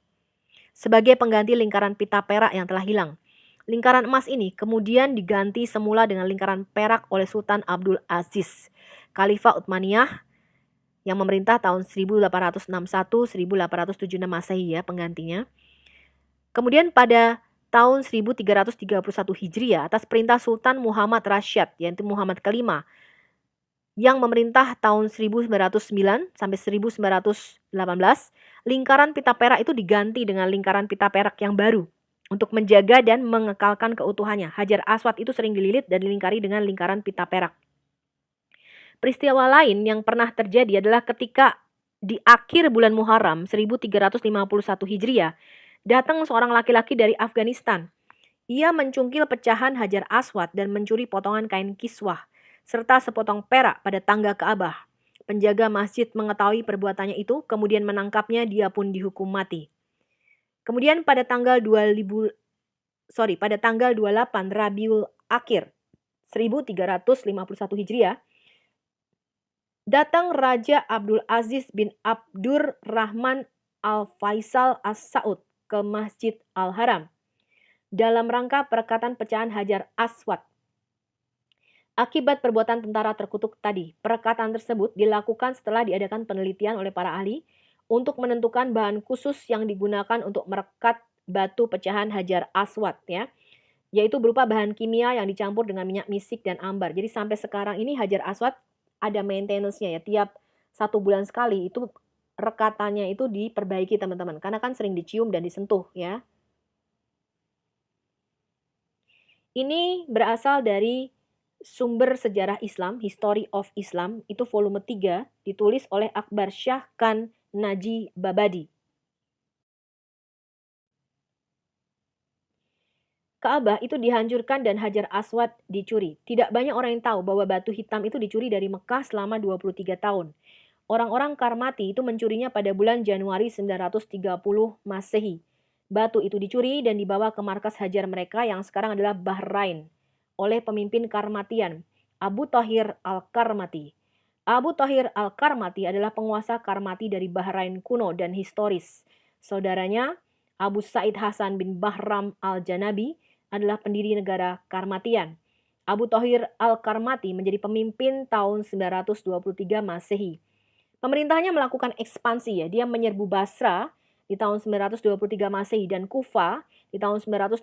sebagai pengganti lingkaran pita perak yang telah hilang. Lingkaran emas ini kemudian diganti semula dengan lingkaran perak oleh Sultan Abdul Aziz, Khalifah Utsmaniyah yang memerintah tahun 1861-1876 Masehi ya penggantinya. Kemudian pada tahun 1331 Hijriah atas perintah Sultan Muhammad Rashid, yaitu Muhammad kelima, yang memerintah tahun 1909 sampai 1918, lingkaran pita perak itu diganti dengan lingkaran pita perak yang baru untuk menjaga dan mengekalkan keutuhannya. Hajar Aswad itu sering dililit dan dilingkari dengan lingkaran pita perak. Peristiwa lain yang pernah terjadi adalah ketika di akhir bulan Muharram 1351 Hijriah, datang seorang laki-laki dari Afghanistan. Ia mencungkil pecahan Hajar Aswad dan mencuri potongan kain kiswah, serta sepotong perak pada tangga Ka'bah. Penjaga masjid mengetahui perbuatannya itu, kemudian menangkapnya, dia pun dihukum mati. Kemudian pada tanggal 28 Rabiul Akhir 1351 Hijriah, datang Raja Abdul Aziz bin Abdur Rahman Al-Faisal As-Saud ke Masjid Al-Haram dalam rangka perekatan pecahan Hajar Aswad. Akibat perbuatan tentara terkutuk tadi, perekatan tersebut dilakukan setelah diadakan penelitian oleh para ahli untuk menentukan bahan khusus yang digunakan untuk merekat batu pecahan Hajar Aswad ya, yaitu berupa bahan kimia yang dicampur dengan minyak misik dan ambar. Jadi sampai sekarang ini Hajar Aswad ada maintenance-nya ya, tiap 1 bulan sekali itu rekatannya itu diperbaiki teman-teman, karena kan sering dicium dan disentuh ya. Ini berasal dari sumber sejarah Islam, History of Islam, itu volume 3, ditulis oleh Akbar Shah Khan Naji Babadi. Ka'bah itu dihancurkan dan Hajar Aswad dicuri. Tidak banyak orang yang tahu bahwa batu hitam itu dicuri dari Mekah selama 23 tahun. Orang-orang Karmati itu mencurinya pada bulan Januari 930 Masehi. Batu itu dicuri dan dibawa ke markas Hajar mereka yang sekarang adalah Bahrain oleh pemimpin Karmatian, Abu Thahir Al-Karmati. Abu Thahir Al-Karmati adalah penguasa Karmati dari Bahrain kuno dan historis. Saudaranya, Abu Said Hasan bin Bahram Al-Janabi, adalah pendiri negara Karmatian. Abu Thahir Al-Karmati menjadi pemimpin tahun 923 Masehi. Pemerintahnya melakukan ekspansi ya, dia menyerbu Basra di tahun 923 Masehi dan Kufa di tahun 927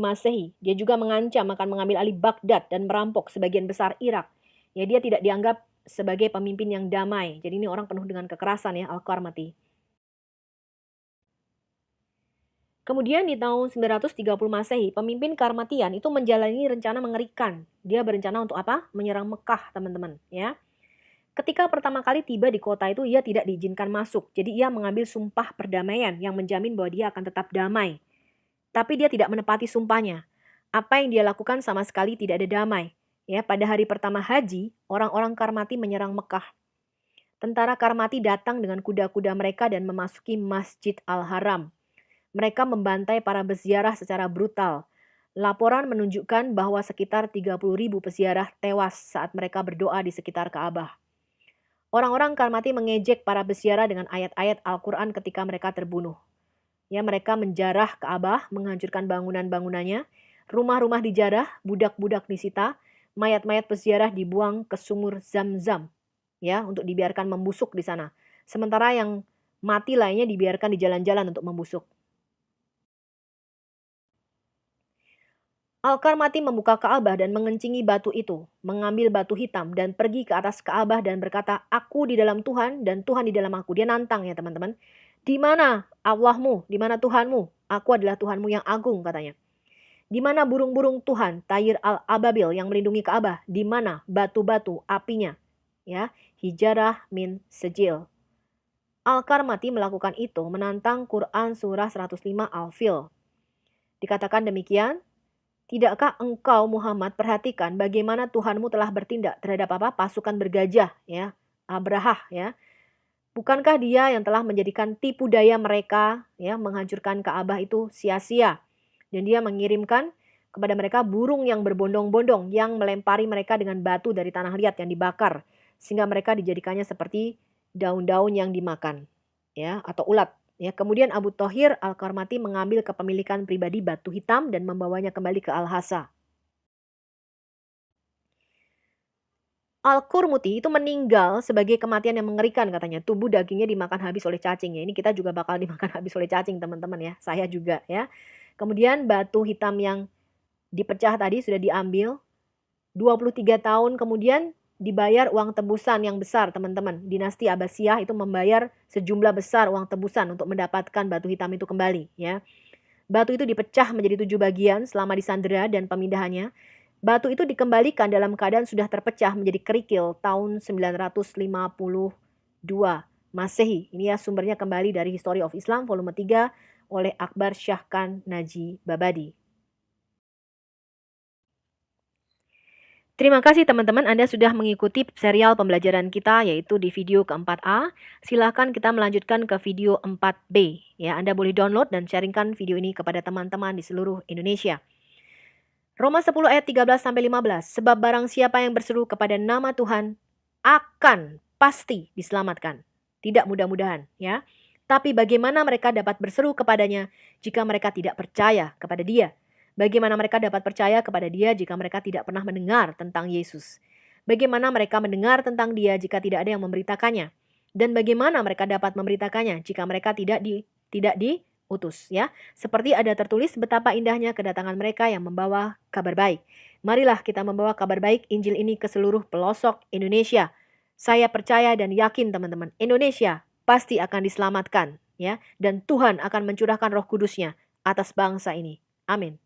Masehi. Dia juga mengancam akan mengambil alih Baghdad dan merampok sebagian besar Irak. Ya, dia tidak dianggap sebagai pemimpin yang damai. Jadi ini orang penuh dengan kekerasan ya, Al-Karmati. Kemudian di tahun 930 Masehi, pemimpin Karmatian itu menjalani rencana mengerikan. Dia berencana untuk apa? Menyerang Mekah, teman-teman, ya. Ketika pertama kali tiba di kota itu, ia tidak diizinkan masuk. Jadi ia mengambil sumpah perdamaian yang menjamin bahwa dia akan tetap damai. Tapi dia tidak menepati sumpahnya. Apa yang dia lakukan sama sekali tidak ada damai. Ya, pada hari pertama haji, orang-orang Karmati menyerang Mekah. Tentara Karmati datang dengan kuda-kuda mereka dan memasuki Masjid Al-Haram. Mereka membantai para berziarah secara brutal. Laporan menunjukkan bahwa sekitar 30.000 peziarah tewas saat mereka berdoa di sekitar Ka'bah. Orang-orang Karmati mengejek para peziarah dengan ayat-ayat Al-Quran ketika mereka terbunuh. Ya, mereka menjarah Ka'bah, menghancurkan bangunan-bangunannya, rumah-rumah dijarah, budak-budak disita, mayat-mayat peziarah dibuang ke sumur Zam-Zam, ya, untuk dibiarkan membusuk di sana. Sementara yang mati lainnya dibiarkan di jalan-jalan untuk membusuk. Al-Karmati membuka Ka'bah dan mengencingi batu itu, mengambil batu hitam dan pergi ke atas Ka'bah dan berkata, "Aku di dalam Tuhan dan Tuhan di dalam aku." Dia nantang ya teman-teman. "Di mana Allahmu? Di mana Tuhanmu? Aku adalah Tuhanmu yang agung," katanya. "Di mana burung-burung Tuhan, Tayir al-Ababil yang melindungi Ka'bah? Di mana batu-batu apinya?" Ya, hijarah min sejil. Al-Karmati melakukan itu menantang Quran surah 105 Al-Fil. Dikatakan demikian, "Tidakkah engkau Muhammad perhatikan bagaimana Tuhanmu telah bertindak terhadap apa? Pasukan bergajah, ya, Abrahah, ya. Bukankah dia yang telah menjadikan tipu daya mereka, ya, menghancurkan Ka'bah itu sia-sia. Dan dia mengirimkan kepada mereka burung yang berbondong-bondong yang melempari mereka dengan batu dari tanah liat yang dibakar sehingga mereka dijadikannya seperti daun-daun yang dimakan, ya, atau ulat." Ya, kemudian Abu Thohir Al-Karmati mengambil kepemilikan pribadi batu hitam dan membawanya kembali ke Al-Hasa. Al-Qurmuti itu meninggal sebagai kematian yang mengerikan katanya. Tubuh dagingnya dimakan habis oleh cacing ya. Ini kita juga bakal dimakan habis oleh cacing teman-teman ya. Saya juga ya. Kemudian batu hitam yang dipecah tadi sudah diambil. 23 tahun kemudian dibayar uang tebusan yang besar teman-teman. Dinasti Abbasiyah itu membayar sejumlah besar uang tebusan untuk mendapatkan batu hitam itu kembali ya. Batu itu dipecah menjadi 7 bagian selama disandera dan pemindahannya. Batu itu dikembalikan dalam keadaan sudah terpecah menjadi kerikil tahun 952 Masehi. Ini ya sumbernya kembali dari History of Islam volume 3 oleh Akbar Shah Khan Naji Babadi. Terima kasih teman-teman Anda sudah mengikuti serial pembelajaran kita yaitu di video ke-4A. Silakan kita melanjutkan ke video 4B. Ya, Anda boleh download dan sharingkan video ini kepada teman-teman di seluruh Indonesia. Roma 10 ayat 13-15. Sebab barang siapa yang berseru kepada nama Tuhan akan pasti diselamatkan. Tidak mudah-mudahan ya. Tapi bagaimana mereka dapat berseru kepadanya jika mereka tidak percaya kepada Dia? Bagaimana mereka dapat percaya kepada Dia jika mereka tidak pernah mendengar tentang Yesus? Bagaimana mereka mendengar tentang Dia jika tidak ada yang memberitakannya? Dan bagaimana mereka dapat memberitakannya jika mereka tidak diutus ya? Seperti ada tertulis betapa indahnya kedatangan mereka yang membawa kabar baik. Marilah kita membawa kabar baik Injil ini ke seluruh pelosok Indonesia. Saya percaya dan yakin teman-teman, Indonesia pasti akan diselamatkan ya, dan Tuhan akan mencurahkan Roh Kudus-Nya atas bangsa ini. Amin.